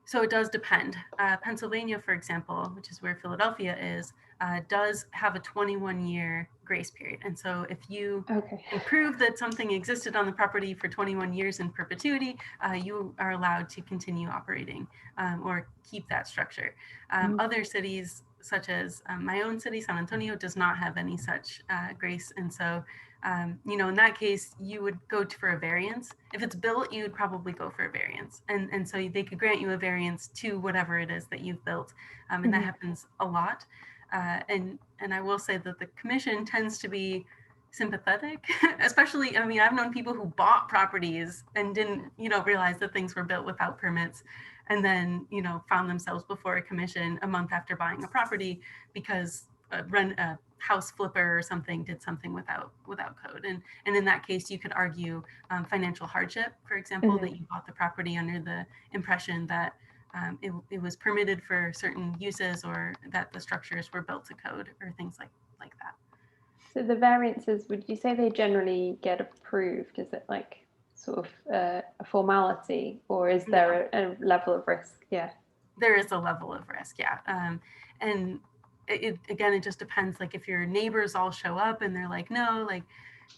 [SPEAKER 3] So it does depend. Pennsylvania, for example, which is where Philadelphia is, does have a 21-year grace period. And so if you can prove that something existed on the property for 21 years in perpetuity, you are allowed to continue operating or keep that structure. Other cities, such as my own city, San Antonio, does not have any such grace. And so in that case, you would go for a variance. If it's built, you would probably go for a variance. And so they could grant you a variance to whatever it is that you've built. And that happens a lot. And I will say that the commission tends to be sympathetic, especially, I mean, I've known people who bought properties and didn't, realize that things were built without permits, and then, found themselves before a commission a month after buying a property because a house flipper or something did something without code. And in that case, you could argue financial hardship, for example, that you bought the property under the impression that it was permitted for certain uses, or that the structures were built to code, or things like that.
[SPEAKER 1] So the variances, would you say they generally get approved? Is it like sort of a formality, or is there a level of risk? Yeah.
[SPEAKER 3] There is a level of risk, yeah. And again, it just depends. Like if your neighbors all show up and they're like, no, like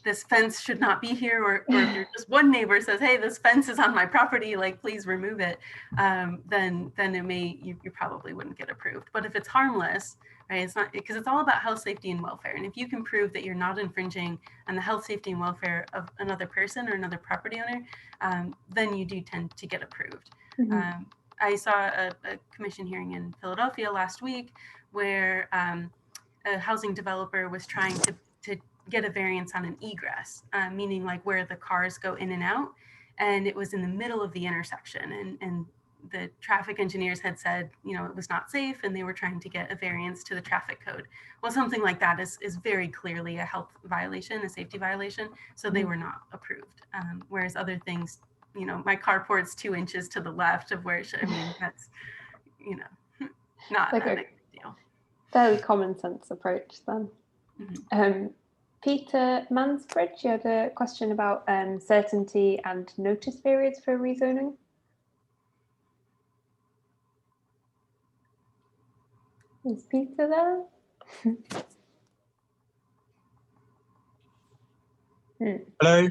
[SPEAKER 3] this fence should not be here, or if you're just one neighbor says, hey, this fence is on my property, like please remove it, then it may, you probably wouldn't get approved. But if it's harmless, right, it's not, because it's all about health, safety, and welfare. And if you can prove that you're not infringing on the health, safety, and welfare of another person or another property owner, then you do tend to get approved. I saw a commission hearing in Philadelphia last week where a housing developer was trying to get a variance on an egress, meaning like where the cars go in and out. And it was in the middle of the intersection. And the traffic engineers had said, it was not safe, and they were trying to get a variance to the traffic code. Well, something like that is very clearly a health violation, a safety violation. So they were not approved. Whereas other things, my carport's 2 inches to the left of where it should, I mean, that's, not
[SPEAKER 1] like
[SPEAKER 3] a big deal.
[SPEAKER 1] Fairly common sense approach then. Peter Mansbridge, you had a question about certainty and notice periods for rezoning. Is Peter there?
[SPEAKER 5] Hello.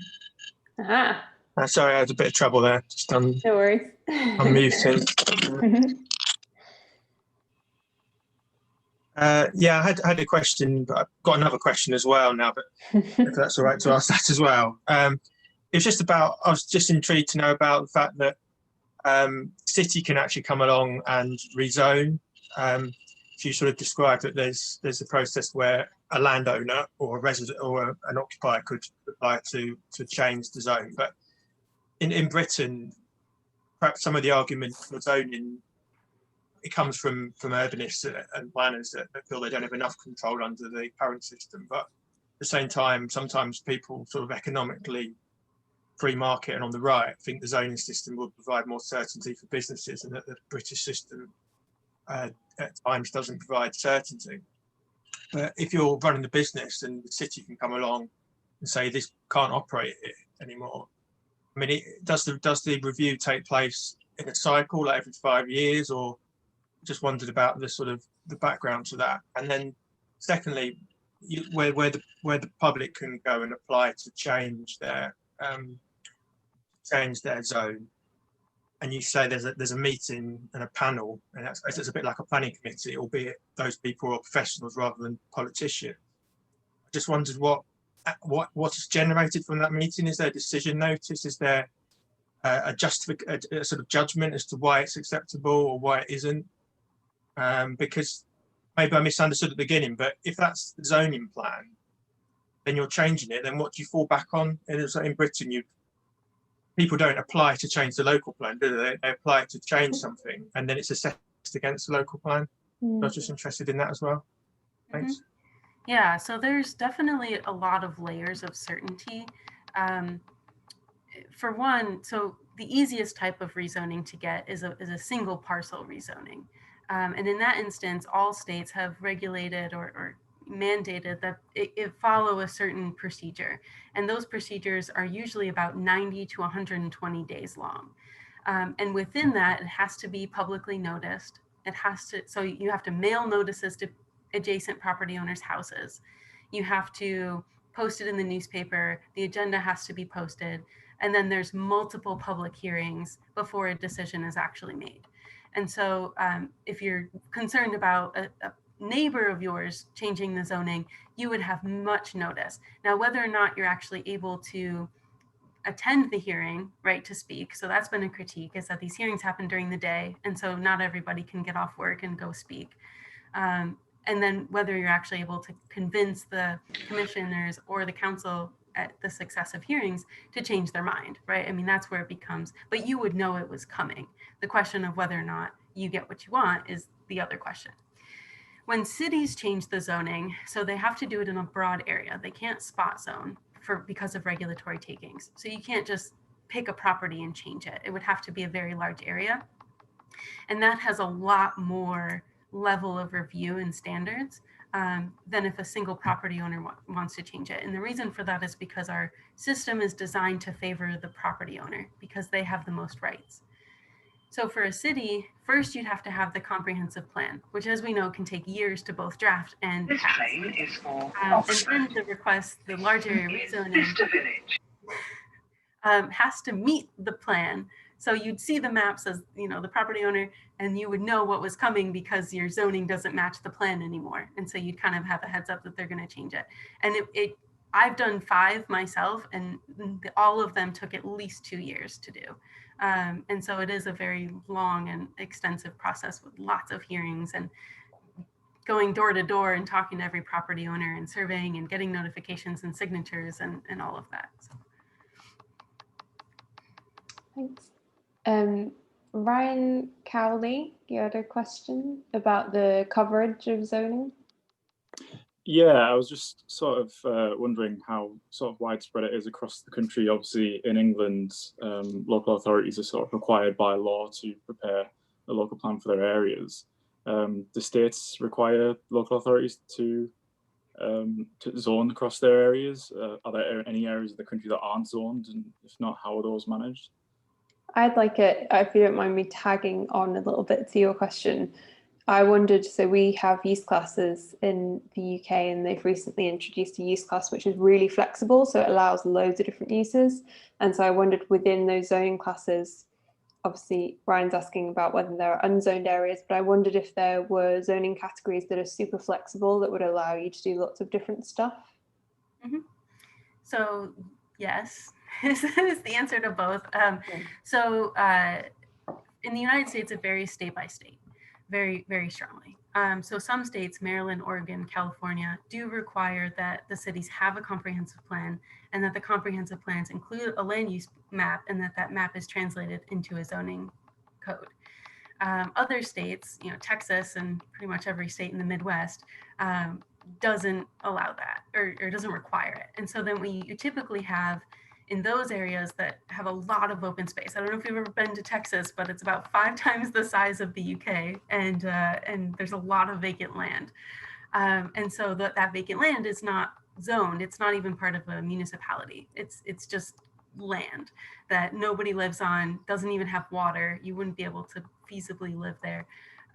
[SPEAKER 1] Aha.
[SPEAKER 5] Sorry, I had a bit of trouble there. Just
[SPEAKER 1] No worries.
[SPEAKER 5] unmuting. Yeah, I had a question, but I've got another question as well now, but if that's all right to ask that as well. It's just about, I was just intrigued to know about the fact that city can actually come along and rezone. You sort of described that there's a process where a landowner or a resident or an occupier could apply to change the zone. But in Britain, perhaps some of the argument for zoning, it comes from urbanists and planners that feel they don't have enough control under the current system. But at the same time, sometimes people sort of economically, free market and on the right, think the zoning system will provide more certainty for businesses, and that the British system at times doesn't provide certainty. But if you're running the business and the city can come along and say this can't operate anymore, I mean, does the review take place in a cycle, like every 5 years, or just wondered about the sort of the background to that? And then secondly, where the public can go and apply to change their zone, and you say there's a meeting and a panel, and it's a bit like a planning committee, albeit those people are professionals rather than politicians. I just wondered what is generated from that meeting. Is there a decision notice? Is there a sort of judgment as to why it's acceptable or why it isn't? Because maybe I misunderstood at the beginning, but if that's the zoning plan, then you're changing it, then what do you fall back on? In Britain, people don't apply to change the local plan, do they? They apply to change something, and then it's assessed against the local plan. So I was just interested in that as well. Thanks.
[SPEAKER 3] Yeah, so there's definitely a lot of layers of certainty. For one, so the easiest type of rezoning to get is a single parcel rezoning. And in that instance, all states have regulated or mandated that it follow a certain procedure. And those procedures are usually about 90 to 120 days long. And within that, it has to be publicly noticed. So you have to mail notices to adjacent property owners' houses. You have to post it in the newspaper. The agenda has to be posted. And then there's multiple public hearings before a decision is actually made. And so if you're concerned about a neighbor of yours changing the zoning, you would have much notice. Now, whether or not you're actually able to attend the hearing, right, to speak. So that's been a critique, is that these hearings happen during the day. And so not everybody can get off work and go speak. and then whether you're actually able to convince the commissioners or the council at the successive hearings to change their mind, right? I mean, that's where it becomes, but you would know it was coming. The question of whether or not you get what you want is the other question. When cities change the zoning, so they have to do it in a broad area. They can't spot zone because of regulatory takings. So you can't just pick a property and change it. It would have to be a very large area. And that has a lot more level of review and standards than if a single property owner wants to change it. And the reason for that is because our system is designed to favor the property owner because they have the most rights. So for a city, first you'd have to have the comprehensive plan, which as we know can take years to both draft and
[SPEAKER 6] This
[SPEAKER 3] pass.
[SPEAKER 6] train is for
[SPEAKER 3] And then the request, the large area rezoning has to meet the plan. So you'd see the maps as, you know, the property owner, and you would know what was coming because your zoning doesn't match the plan anymore. And so you'd kind of have a heads up that they're going to change it. And I've done 5 myself, and all of them took at least 2 years to do. And so it is a very long and extensive process with lots of hearings and going door to door and talking to every property owner and surveying and getting notifications and signatures and all of that. So.
[SPEAKER 1] Thanks. Ryan Cowley, you had a question about the coverage of zoning?
[SPEAKER 7] Yeah, I was just sort of wondering how sort of widespread it is across the country. Obviously, in England, local authorities are sort of required by law to prepare a local plan for their areas. Do states require local authorities to zone across their areas? Are there any areas of the country that aren't zoned? And if not, how are those managed?
[SPEAKER 1] I'd like it, if you don't mind me tagging on a little bit to your question. I wondered, so we have use classes in the UK and they've recently introduced a use class which is really flexible, so it allows loads of different uses. And so I wondered within those zoning classes, obviously Ryan's asking about whether there are unzoned areas, but I wondered if there were zoning categories that are super flexible that would allow you to do lots of different stuff.
[SPEAKER 3] Mm-hmm. So yes, is the answer to both. So in the United States, it varies state by state, very, very strongly. So some states, Maryland, Oregon, California, do require that the cities have a comprehensive plan and that the comprehensive plans include a land use map and that map is translated into a zoning code. Other states, you know, Texas and pretty much every state in the Midwest doesn't allow that or doesn't require it. And so then you typically have in those areas that have a lot of open space. I don't know if you've ever been to Texas, but it's about 5 times the size of the UK, and there's a lot of vacant land. And so that vacant land is not zoned. It's not even part of a municipality. It's just land that nobody lives on, doesn't even have water. You wouldn't be able to feasibly live there.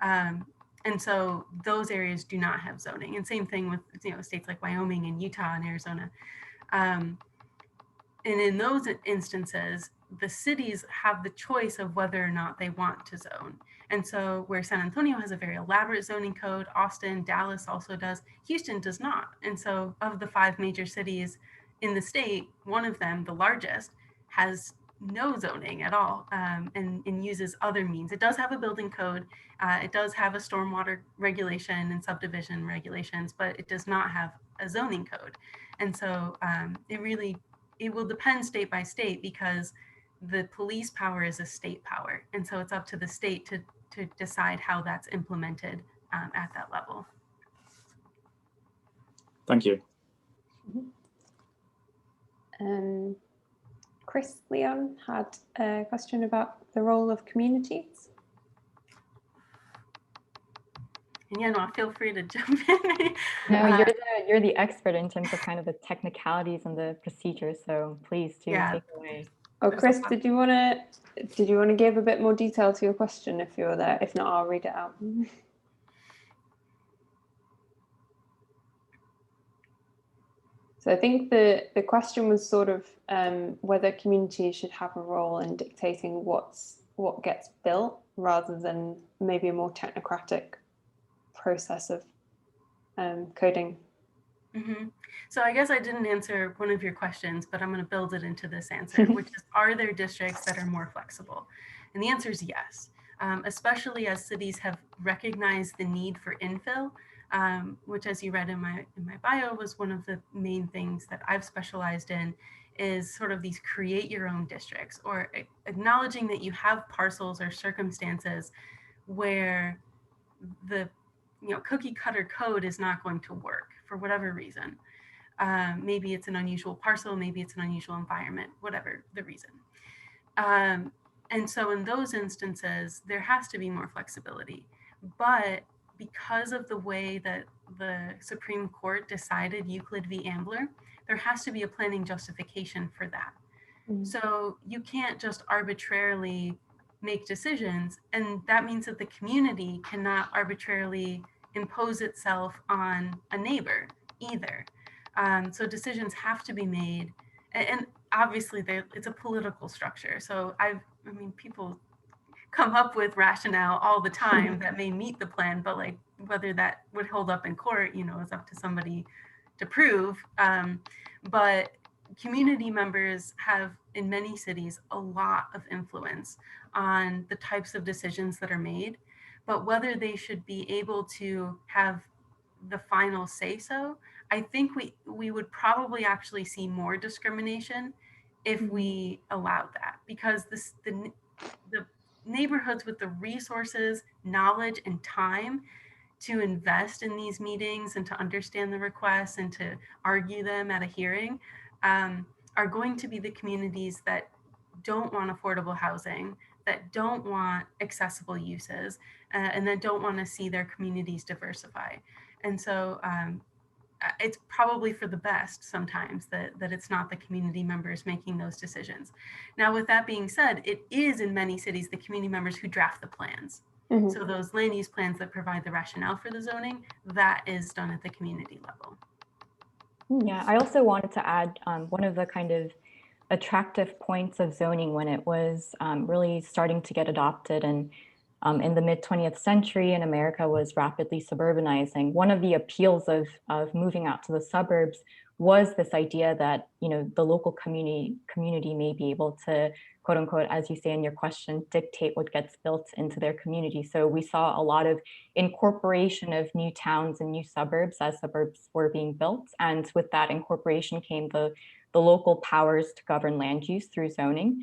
[SPEAKER 3] And so those areas do not have zoning. And same thing with, you know, states like Wyoming and Utah and Arizona. And in those instances, the cities have the choice of whether or not they want to zone. And so where San Antonio has a very elaborate zoning code, Austin, Dallas also does, Houston does not. And so of the 5 major cities in the state, one of them, the largest, has no zoning at all and uses other means. It does have a building code. It does have a stormwater regulation and subdivision regulations, but it does not have a zoning code. And so it will depend state by state because the police power is a state power. And so it's up to the state to decide how that's implemented at that level.
[SPEAKER 7] Thank you.
[SPEAKER 1] Chris Leon had a question about the role of communities.
[SPEAKER 3] And Yeonhwa, feel free to jump in.
[SPEAKER 2] No, you're the expert in terms of kind of the technicalities and the procedures. So please do take away.
[SPEAKER 1] Oh, Chris, did you want to give a bit more detail to your question if you're there? If not, I'll read it out. So I think the question was sort of whether communities should have a role in dictating what gets built rather than maybe a more technocratic process of coding.
[SPEAKER 3] Mm-hmm. So I guess I didn't answer one of your questions, but I'm going to build it into this answer, which is, are there districts that are more flexible? And the answer is yes, especially as cities have recognized the need for infill. which, as you read in my bio, was one of the main things that I've specialized in, is sort of these create your own districts, or acknowledging that you have parcels or circumstances where the cookie cutter code is not going to work for whatever reason. Maybe it's an unusual parcel, maybe it's an unusual environment, whatever the reason. And so in those instances, there has to be more flexibility. But because of the way that the Supreme Court decided Euclid v. Ambler, there has to be a planning justification for that. So you can't just arbitrarily make decisions, and that means that the community cannot arbitrarily impose itself on a neighbor either. So decisions have to be made, and obviously it's a political structure. So I mean, people come up with rationale all the time that may meet the plan, but like whether that would hold up in court, is up to somebody to prove. But community members have, in many cities, a lot of influence on the types of decisions that are made, but whether they should be able to have the final say so, I think we would probably actually see more discrimination if we allowed that, because the neighborhoods with the resources, knowledge, and time to invest in these meetings and to understand the requests and to argue them at a hearing are going to be the communities that don't want affordable housing, that don't want accessible uses, and that don't want to see their communities diversify. And so it's probably for the best sometimes that it's not the community members making those decisions. Now, with that being said, it is in many cities the community members who draft the plans. So those land use plans that provide the rationale for the zoning, that is done at the community level.
[SPEAKER 2] Yeah, I also wanted to add one of the kind of attractive points of zoning when it was really starting to get adopted and in the mid-20th century, and America was rapidly suburbanizing. One of the appeals of moving out to the suburbs was this idea that the local community may be able to, quote unquote, as you say in your question, dictate what gets built into their community. So we saw a lot of incorporation of new towns and new suburbs as suburbs were being built, and with that incorporation came the local powers to govern land use through zoning.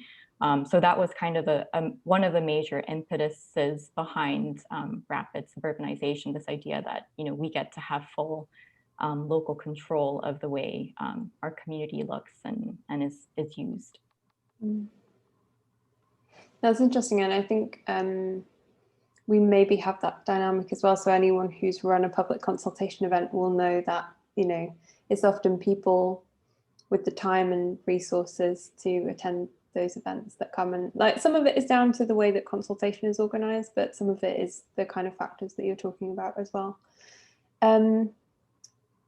[SPEAKER 2] So that was kind of one of the major impetuses behind rapid suburbanization, this idea that we get to have full local control of the way our community looks and is used.
[SPEAKER 1] That's interesting, and I think we maybe have that dynamic as well. So anyone who's run a public consultation event will know that it's often people with the time and resources to attend those events that come, and like some of it is down to the way that consultation is organized, but some of it is the kind of factors that you're talking about as well.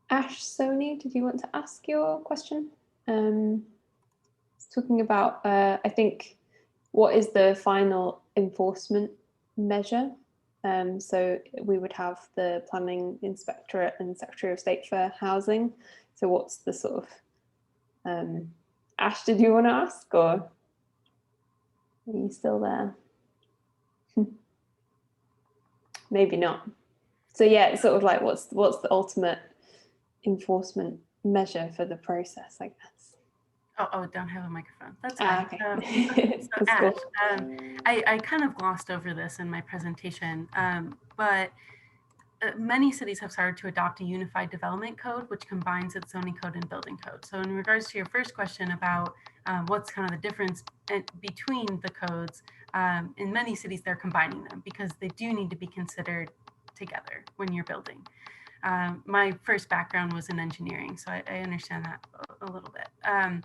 [SPEAKER 1] Ash, Sony, did you want to ask your question? Talking about, I think, what is the final enforcement measure? So we would have the Planning Inspectorate and Secretary of State for Housing. So what's the sort of, Ash, did you want to ask, or are you still there? Maybe not. So yeah, it's sort of like what's the ultimate enforcement measure for the process, I guess.
[SPEAKER 3] Oh, don't have a microphone. That's fine.
[SPEAKER 1] Okay.
[SPEAKER 3] So Ash, cool. I kind of glossed over this in my presentation, but many cities have started to adopt a unified development code, which combines its zoning code and building code. So in regards to your first question about what's kind of the difference between the codes, in many cities, they're combining them because they do need to be considered together when you're building. My first background was in engineering, so I understand that a little bit.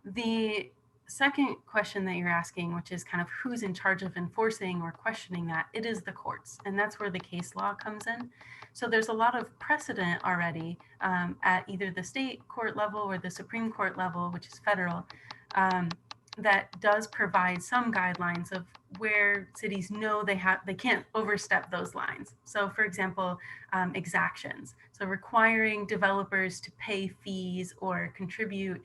[SPEAKER 3] The second question that you're asking, which is kind of who's in charge of enforcing or questioning that, it is the courts, and that's where the case law comes in. So there's a lot of precedent already at either the state court level or the Supreme Court level, which is federal, that does provide some guidelines of where cities know they can't overstep those lines. So for example, exactions. So requiring developers to pay fees or contribute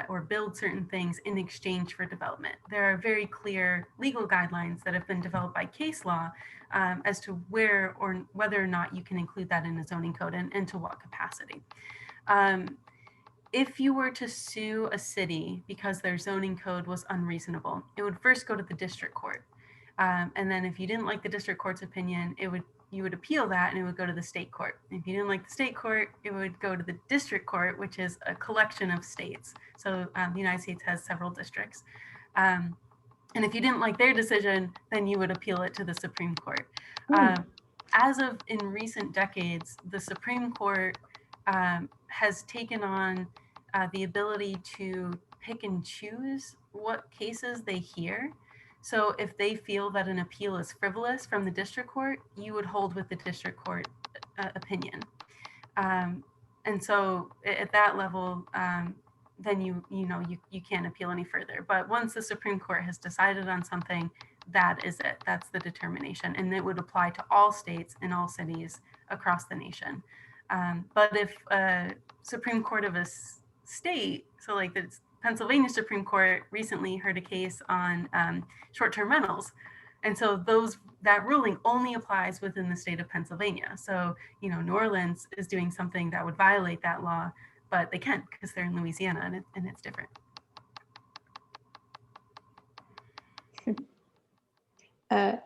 [SPEAKER 3] or build certain things in exchange for development. There are very clear legal guidelines that have been developed by case law as to where or whether or not you can include that in a zoning code and to what capacity. If you were to sue a city because their zoning code was unreasonable, it would first go to the district court. And then if you didn't like the district court's opinion, you would appeal that and it would go to the state court. If you didn't like the state court, it would go to the district court, which is a collection of states. So the United States has several districts. And if you didn't like their decision, then you would appeal it to the Supreme Court. As of in recent decades, the Supreme Court has taken on the ability to pick and choose what cases they hear. So if they feel that an appeal is frivolous from the district court, you would hold with the district court opinion. And so at that level, then you can't appeal any further. But once the Supreme Court has decided on something, that is it. That's the determination. And it would apply to all states and all cities across the nation. But if a Supreme Court of a state, so like the Pennsylvania Supreme Court recently heard a case on short-term rentals. And so that ruling only applies within the state of Pennsylvania. So, New Orleans is doing something that would violate that law, but they can't because they're in Louisiana and it's different.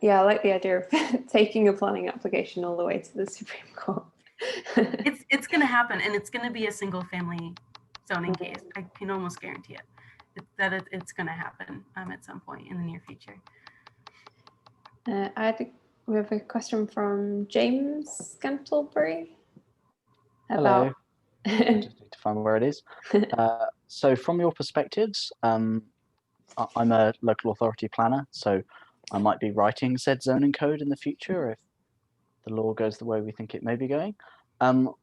[SPEAKER 1] Yeah, I like the idea of taking a planning application all the way to the Supreme Court.
[SPEAKER 3] It's going to happen, and it's going to be a single family zoning case. I can almost guarantee it. It's going to happen at some point in the near future.
[SPEAKER 1] We have a question from James Scantlebury.
[SPEAKER 6] Hello. I just need to find where it is. So from your perspectives, I'm a local authority planner, so I might be writing said zoning code in the future if the law goes the way we think it may be going.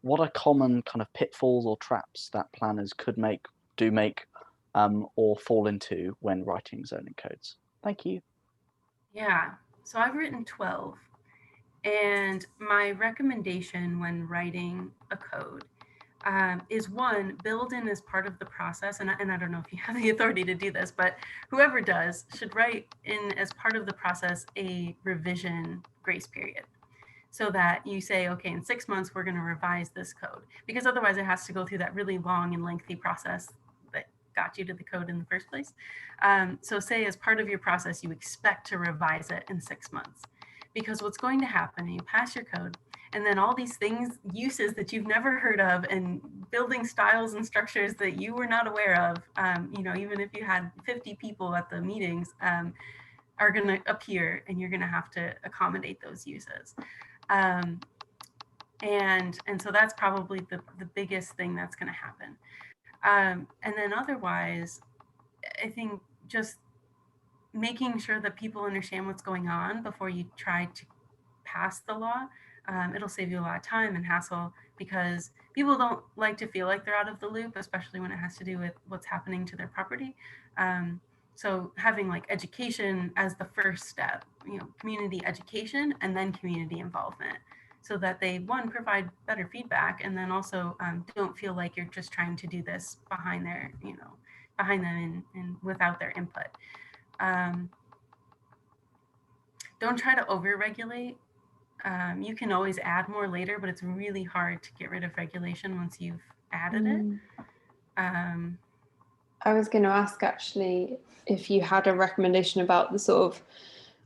[SPEAKER 6] What are common kind of pitfalls or traps that planners could make, or fall into when writing zoning codes? Thank you.
[SPEAKER 3] Yeah, so I've written 12. And my recommendation when writing a code is one, build in as part of the process. And I don't know if you have the authority to do this, but whoever does should write in as part of the process a revision grace period. So that you say, okay, in 6 months, we're going to revise this code, because otherwise it has to go through that really long and lengthy process that got you to the code in the first place. So say as part of your process, you expect to revise it in 6 months, because what's going to happen, you pass your code, and then all these things, uses that you've never heard of, and building styles and structures that you were not aware of, even if you had 50 people at the meetings, are going to appear, and you're going to have to accommodate those uses. And so that's probably the biggest thing that's going to happen. And then otherwise, I think just making sure that people understand what's going on before you try to pass the law. It'll save you a lot of time and hassle, because people don't like to feel like they're out of the loop, especially when it has to do with what's happening to their property. So having like education as the first step, community education, and then community involvement, so that they, one, provide better feedback, and then also don't feel like you're just trying to do this behind them and without their input. Don't try to over-regulate. You can always add more later, but it's really hard to get rid of regulation once you've added it.
[SPEAKER 1] I was going to ask actually if you had a recommendation about the sort of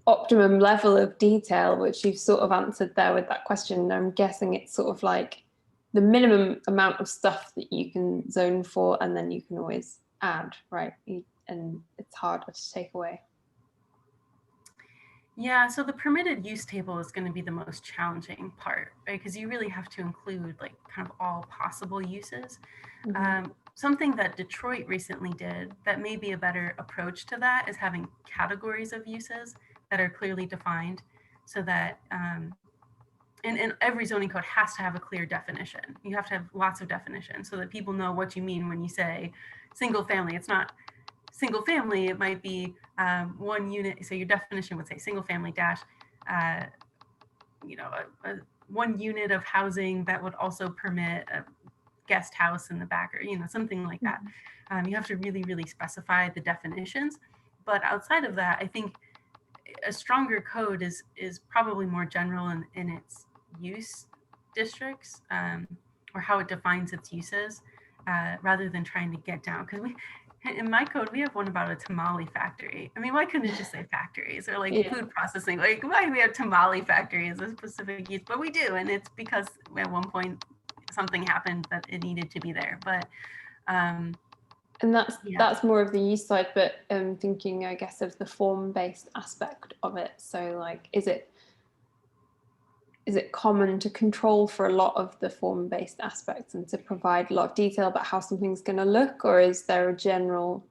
[SPEAKER 1] optimum level of detail, which you've sort of answered there with that question. I'm guessing it's sort of like the minimum amount of stuff that you can zone for, and then you can always add, right? And it's harder to take away.
[SPEAKER 3] Yeah, so the permitted use table is going to be the most challenging part, right? Because you really have to include like kind of all possible uses. Mm-hmm. Something that Detroit recently did that may be a better approach to that is having categories of uses that are clearly defined, so that and every zoning code has to have a clear definition. You have to have lots of definitions so that people know what you mean when you say single family. It's not single family, it might be one unit. So your definition would say single family dash, one unit of housing that would also permit guest house in the back, or, you know, something like that. You have to really, really specify the definitions. But outside of that, I think a stronger code is probably more general in its use districts, or how it defines its uses, rather than trying to get down. Because in my code, we have one about a tamale factory. I mean, why couldn't it just say factories, or like food processing? Like, why do we have tamale factory as a specific use? But we do, and it's because at one point something happened that it needed to be there. But
[SPEAKER 1] and that's more of the use side, but thinking, I guess, of the form-based aspect of it. So like, is it common to control for a lot of the form-based aspects and to provide a lot of detail about how something's going to look, or is there a general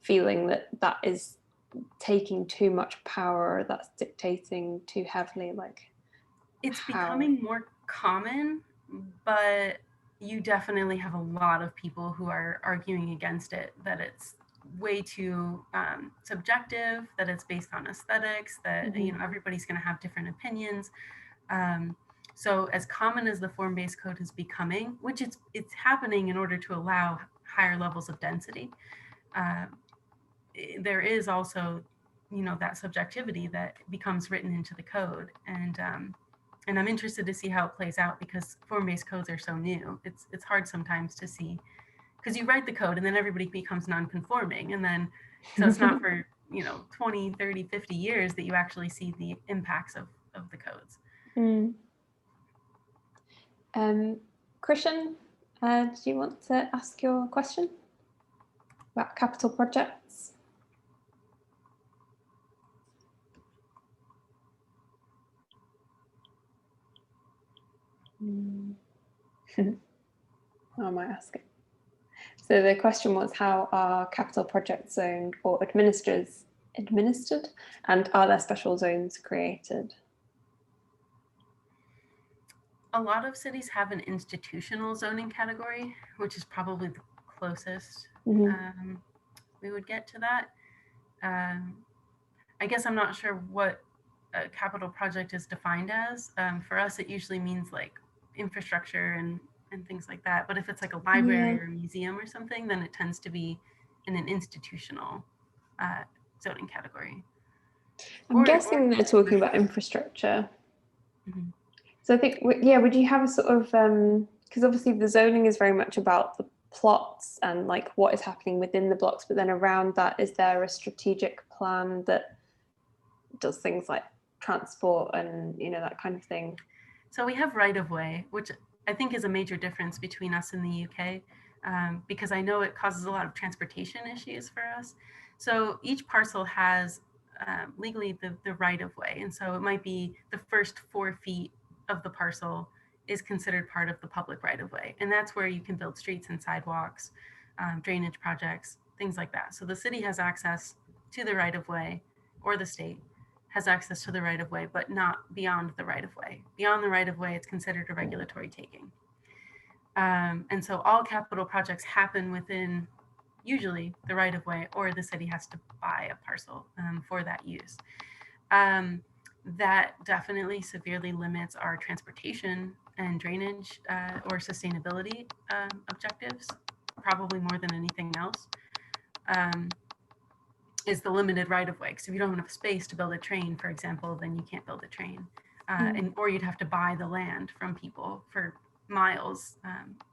[SPEAKER 1] feeling that is taking too much power, or that's dictating too heavily? Like,
[SPEAKER 3] it's becoming more common, but you definitely have a lot of people who are arguing against it, that it's way too subjective, that it's based on aesthetics, that you know, everybody's going to have different opinions. So as common as the form-based code is becoming, which it's happening in order to allow higher levels of density, there is also, you know, that subjectivity that becomes written into the code. And I'm interested to see how it plays out, because form-based codes are so new. It's hard sometimes to see, because you write the code and then everybody becomes non-conforming, and then so it's not for, you know, 20, 30, 50 years that you actually see the impacts of the codes.
[SPEAKER 1] Christian, do you want to ask your question about capital projects? I might ask it. So the question was, how are capital projects zoned or administered, and are there special zones created?
[SPEAKER 3] A lot of cities have an institutional zoning category, which is probably the closest we would get to that. I guess I'm not sure what a capital project is defined as. For us, it usually means like infrastructure and things like that. But if it's like a library or a museum or something, then it tends to be in an institutional zoning category.
[SPEAKER 1] I'm guessing they're talking about infrastructure. So I think, would you have a sort of, because obviously the zoning is very much about the plots and like what is happening within the blocks, but then around that, is there a strategic plan that does things like transport and, you know, that kind of thing?
[SPEAKER 3] So we have right-of-way, which I think is a major difference between us and the UK, because I know it causes a lot of transportation issues for us. So each parcel has legally the right-of-way, and so it might be the first 4 feet of the parcel is considered part of the public right-of-way, and that's where you can build streets and sidewalks, drainage projects, things like that. So the city has access to the right-of-way, or the state has access to the right-of-way, but not beyond the right-of-way. Beyond the right-of-way, it's considered a regulatory taking. And so all capital projects happen within usually the right-of-way, or the city has to buy a parcel for that use. That definitely severely limits our transportation and drainage or sustainability objectives, probably more than anything else. Is the limited right-of-way. Because if you don't have enough space to build a train, for example, then you can't build a train. Or you'd have to buy the land from people for miles,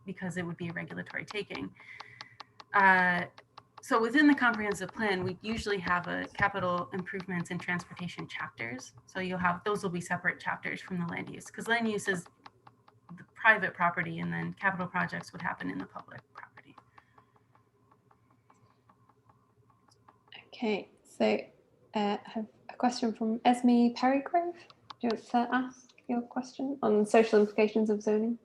[SPEAKER 3] because it would be a regulatory taking. So within the comprehensive plan, we usually have a capital improvements and transportation chapters. So you'll have, those will be separate chapters from the land use, because land use is the private property, and then capital projects would happen in the public property.
[SPEAKER 1] Okay, so I have a question from Esme Perrygrove. Do you want to ask your question on social implications of zoning?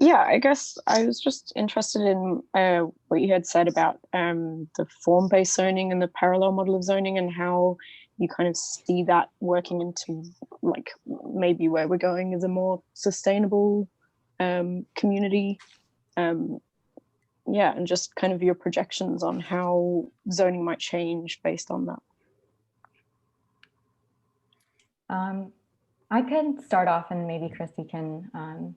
[SPEAKER 8] Yeah, I guess I was just interested in what you had said about the form-based zoning and the parallel model of zoning, and how you kind of see that working into like maybe where we're going as a more sustainable community. Yeah, and just kind of your projections on how zoning might change based on that.
[SPEAKER 2] I can start off, and maybe Christy can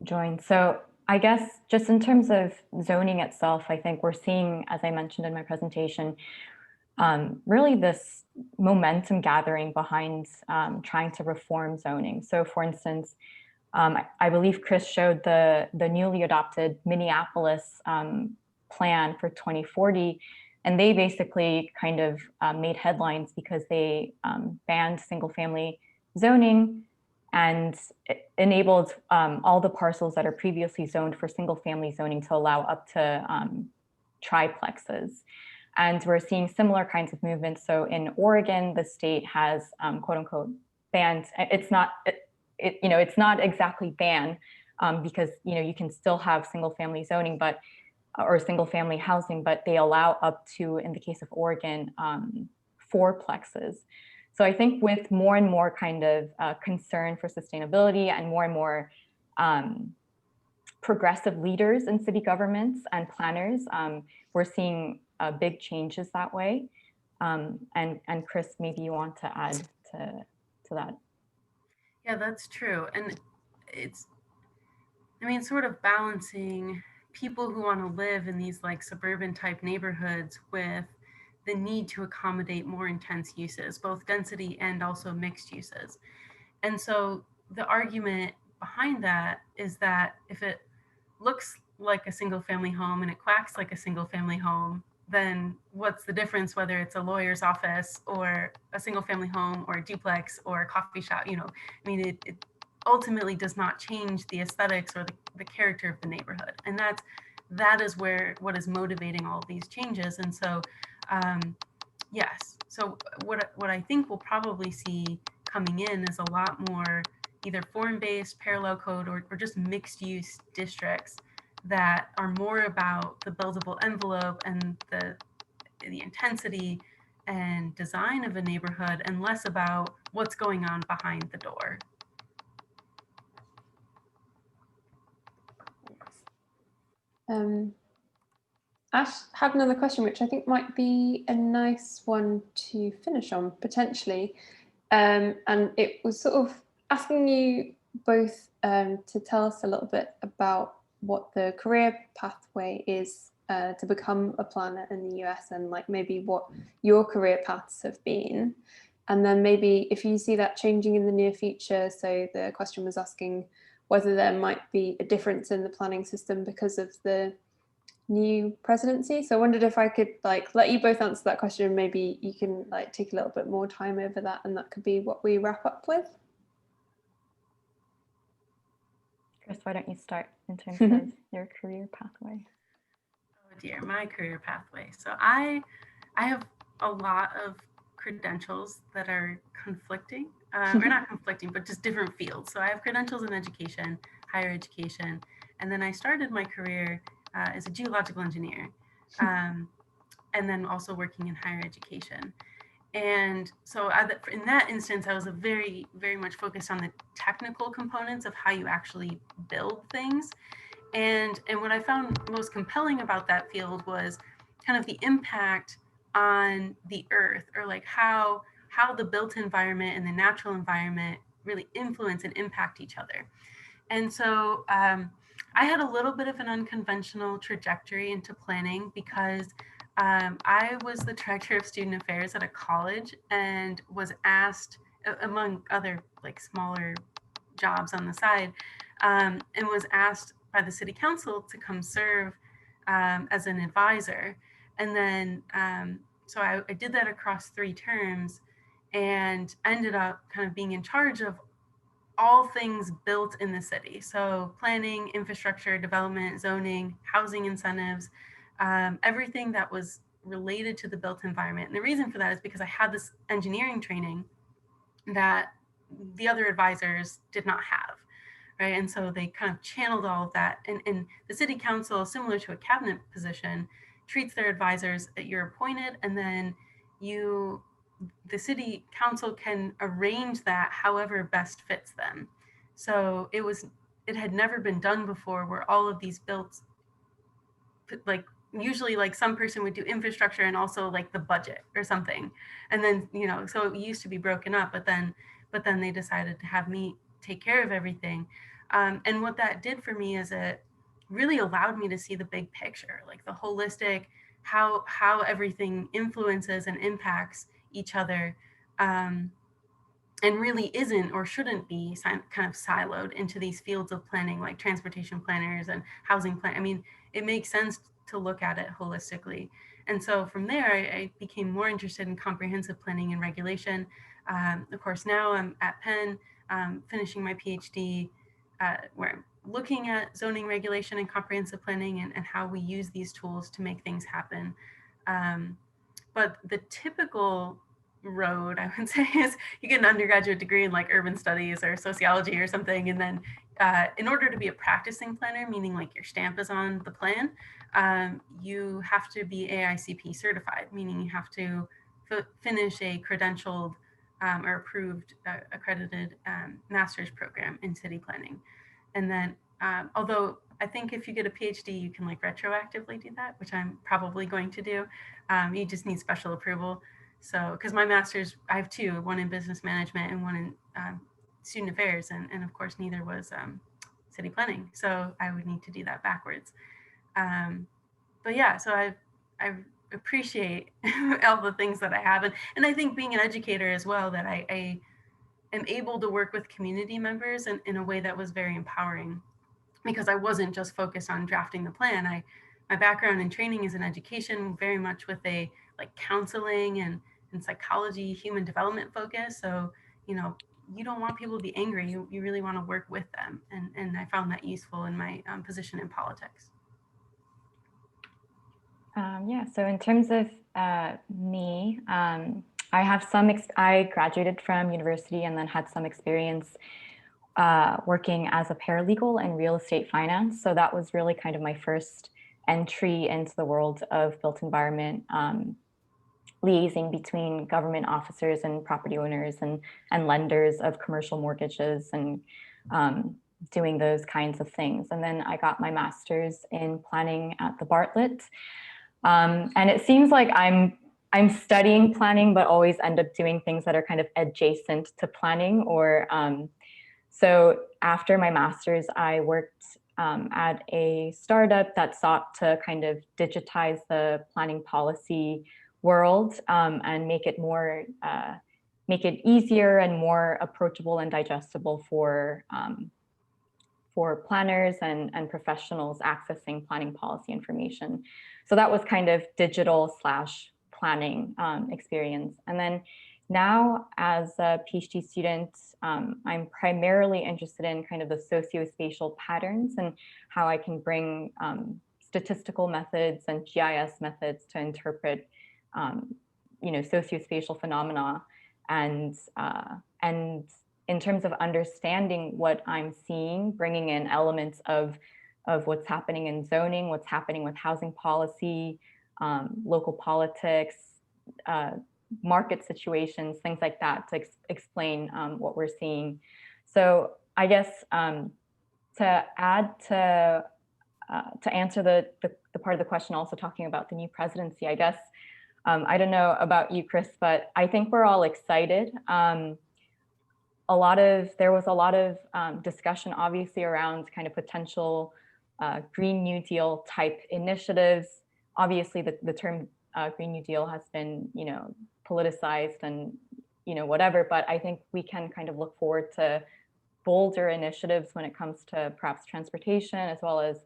[SPEAKER 2] join. So I guess just in terms of zoning itself, I think we're seeing, as I mentioned in my presentation, really this momentum gathering behind trying to reform zoning. So for instance, I believe Chris showed the newly adopted Minneapolis plan for 2040, and they basically kind of made headlines because they banned single family zoning and enabled all the parcels that are previously zoned for single family zoning to allow up to triplexes. And we're seeing similar kinds of movements. So in Oregon, the state has quote unquote banned, it's not exactly banned because you can still have single family zoning, but or single family housing, but they allow up to, in the case of Oregon, 4 plexes. So I think with more and more kind of concern for sustainability and more progressive leaders in city governments and planners, we're seeing big changes that way. And Chris, maybe you want to add to that.
[SPEAKER 3] Yeah, that's true. And it's, I mean, sort of balancing people who want to live in these like suburban type neighborhoods with the need to accommodate more intense uses, both density and also mixed uses. And so the argument behind that is that if it looks like a single family home and it quacks like a single family home, then what's the difference whether it's a lawyer's office or a single family home or a duplex or a coffee shop? I mean, it ultimately does not change the aesthetics or the character of the neighborhood. And that is what is motivating all of these changes. And so, yes. So what I think we'll probably see coming in is a lot more either form-based, parallel code, or just mixed-use districts that are more about the buildable envelope and the intensity and design of a neighborhood, and less about what's going on behind the door.
[SPEAKER 1] Ash had another question, which I think might be a nice one to finish on, potentially. And it was sort of asking you both to tell us a little bit about what the career pathway is to become a planner in the US, and like maybe what your career paths have been. And then maybe if you see that changing in the near future. So the question was asking whether there might be a difference in the planning system because of the new presidency. So I wondered if I could like let you both answer that question. Maybe you can like take a little bit more time over that, and that could be what we wrap up with.
[SPEAKER 2] Chris, why don't you start in terms of your career pathway?
[SPEAKER 3] Oh dear, my career pathway. So I have a lot of credentials that are conflicting, or not conflicting, but just different fields. So I have credentials in education, higher education, and then I started my career as a geological engineer, and then also working in higher education. And so in that instance, I was very, very much focused on the technical components of how you actually build things. And what I found most compelling about that field was kind of the impact on the earth, or like how the built environment and the natural environment really influence and impact each other. And so I had a little bit of an unconventional trajectory into planning because I was the director of student affairs at a college and was asked, among other like smaller jobs on the side, and was asked by the city council to come serve as an advisor. And then, so I did that across 3 terms and ended up kind of being in charge of all things built in the city. So planning, infrastructure, development, zoning, housing incentives, everything that was related to the built environment. And the reason for that is because I had this engineering training that the other advisors did not have, right? And so they kind of channeled all of that. And the city council, similar to a cabinet position, treats their advisors that you're appointed, and then the city council can arrange that however best fits them. So it had never been done before, where all of these built, like usually like some person would do infrastructure and also like the budget or something. And then, so it used to be broken up, but then they decided to have me take care of everything. And what that did for me is it really allowed me to see the big picture, like the holistic, how everything influences and impacts each other, and really isn't or shouldn't be kind of siloed into these fields of planning, like transportation planners and housing plan. I mean, it makes sense to look at it holistically. And so from there, I became more interested in comprehensive planning and regulation. Of course, now I'm at Penn, finishing my PhD, where I'm looking at zoning regulation and comprehensive planning and how we use these tools to make things happen. But the typical road, I would say, is you get an undergraduate degree in like urban studies or sociology or something, and then in order to be a practicing planner, meaning like your stamp is on the plan, you have to be AICP certified, meaning you have to finish a credentialed or approved accredited master's program in city planning. And then, although I think if you get a PhD, you can like retroactively do that, which I'm probably going to do. You just need special approval. So, because my master's, I have two, one in business management and one in student affairs. And of course, neither was city planning. So I would need to do that backwards. But yeah, so I appreciate all the things that I have. And I think being an educator as well, that I am able to work with community members in a way that was very empowering, because I wasn't just focused on drafting the plan. My background and training is in education, very much with a like counseling and psychology, human development focus. So, you know, you don't want people to be angry. You really want to work with them. And I found that useful in my position in politics.
[SPEAKER 2] Yeah, so in terms of me, I have I graduated from university and then had some experience working as a paralegal in real estate finance. So that was really kind of my first entry into the world of built environment, liaising between government officers and property owners and lenders of commercial mortgages and doing those kinds of things. And then I got my master's in planning at the Bartlett. And it seems like I'm studying planning, but always end up doing things that are kind of adjacent to planning. Or so after my master's, I worked at a startup that sought to kind of digitize the planning policy world and make it easier and more approachable and digestible for planners and professionals accessing planning policy information. So that was kind of digital / planning experience. And then now as a PhD student, I'm primarily interested in kind of the socio-spatial patterns and how I can bring statistical methods and GIS methods to interpret socio-spatial phenomena and in terms of understanding what I'm seeing, bringing in elements of what's happening in zoning, what's happening with housing policy, local politics, market situations, things like that to explain what we're seeing. So I guess to add to answer the part of the question, also talking about the new presidency, I guess, I don't know about you, Chris, but I think we're all excited. There was a lot of discussion, obviously, around kind of potential Green New Deal type initiatives. Obviously, the term Green New Deal has been, politicized and, whatever. But I think we can kind of look forward to bolder initiatives when it comes to perhaps transportation as well as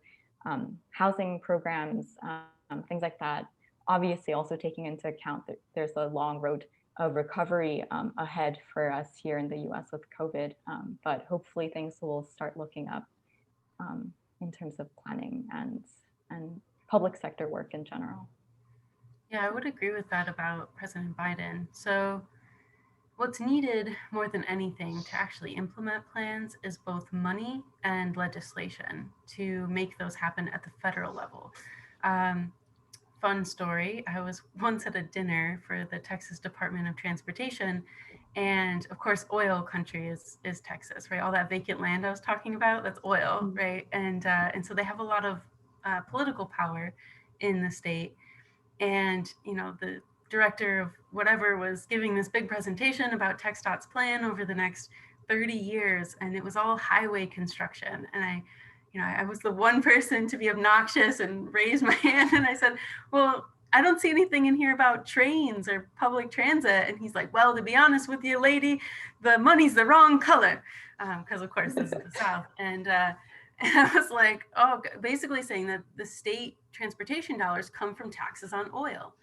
[SPEAKER 2] housing programs, things like that. Obviously, also taking into account that there's a long road of recovery ahead for us here in the US with COVID, but hopefully things will start looking up in terms of planning and public sector work in general.
[SPEAKER 3] Yeah, I would agree with that about President Biden. So what's needed more than anything to actually implement plans is both money and legislation to make those happen at the federal level. Fun story, I was once at a dinner for the Texas Department of Transportation, and of course oil country is Texas, right? All that vacant land I was talking about, that's oil, right? And so they have a lot of political power in the state. And the director of whatever was giving this big presentation about TxDOT's plan over the next 30 years, and it was all highway construction. And I was the one person to be obnoxious and raise my hand, and I said, well, I don't see anything in here about trains or public transit. And he's like, well, to be honest with you, lady, the money's the wrong color. Because of course this is the South. And I was like, oh, basically saying that the state transportation dollars come from taxes on oil.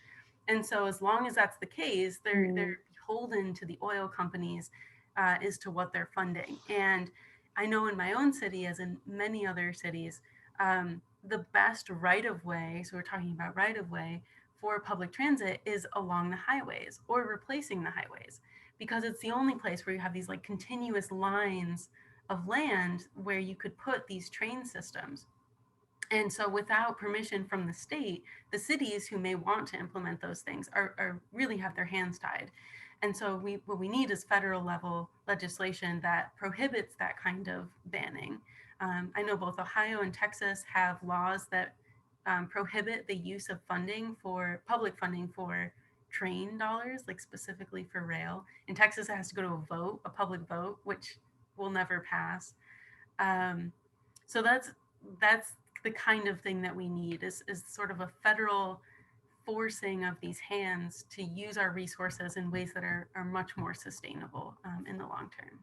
[SPEAKER 3] And so as long as that's the case, they're beholden to the oil companies as to what they're funding. And I know in my own city, as in many other cities, the best right-of-way, so we're talking about right-of-way for public transit, is along the highways or replacing the highways, because it's the only place where you have these like continuous lines of land where you could put these train systems. And so without permission from the state, the cities who may want to implement those things are really have their hands tied. And so what we need is federal level legislation that prohibits that kind of banning. I know both Ohio and Texas have laws that prohibit the use of public funding for train dollars, like specifically for rail. In Texas, it has to go to a public vote, which will never pass. So that's the kind of thing that we need is sort of a federal forcing of these hands to use our resources in ways that are much more sustainable in the long term.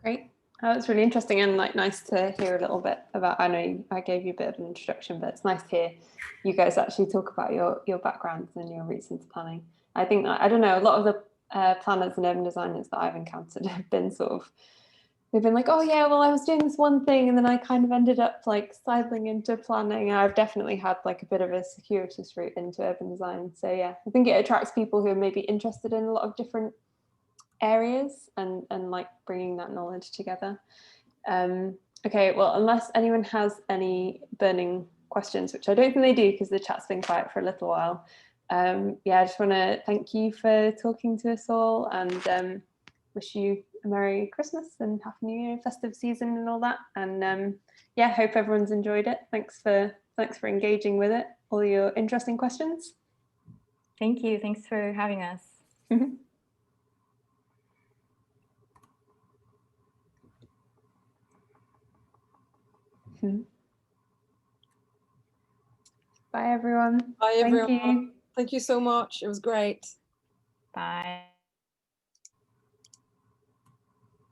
[SPEAKER 1] Great. That was really interesting and like nice to hear a little bit about. I know I gave you a bit of an introduction, but it's nice to hear you guys actually talk about your backgrounds and your roots into planning. I think that, I don't know, a lot of the planners and urban designers that I've encountered have been they've been like, oh yeah, well I was doing this one thing and then I kind of ended up like sidling into planning. And I've definitely had like a bit of a circuitous route into urban design. So yeah, I think it attracts people who are maybe interested in a lot of different areas and like bringing that knowledge together. Okay, well, unless anyone has any burning questions, which I don't think they do because the chat's been quiet for a little while. Yeah, I just want to thank you for talking to us all and wish you a Merry Christmas and Happy New Year, festive season and all that. And yeah, hope everyone's enjoyed it. Thanks for engaging with it, all your interesting questions.
[SPEAKER 2] Thank you. Thanks for having us. Bye everyone.
[SPEAKER 4] Bye everyone.
[SPEAKER 1] Thank you.
[SPEAKER 4] Thank you so much. It was great.
[SPEAKER 2] Bye.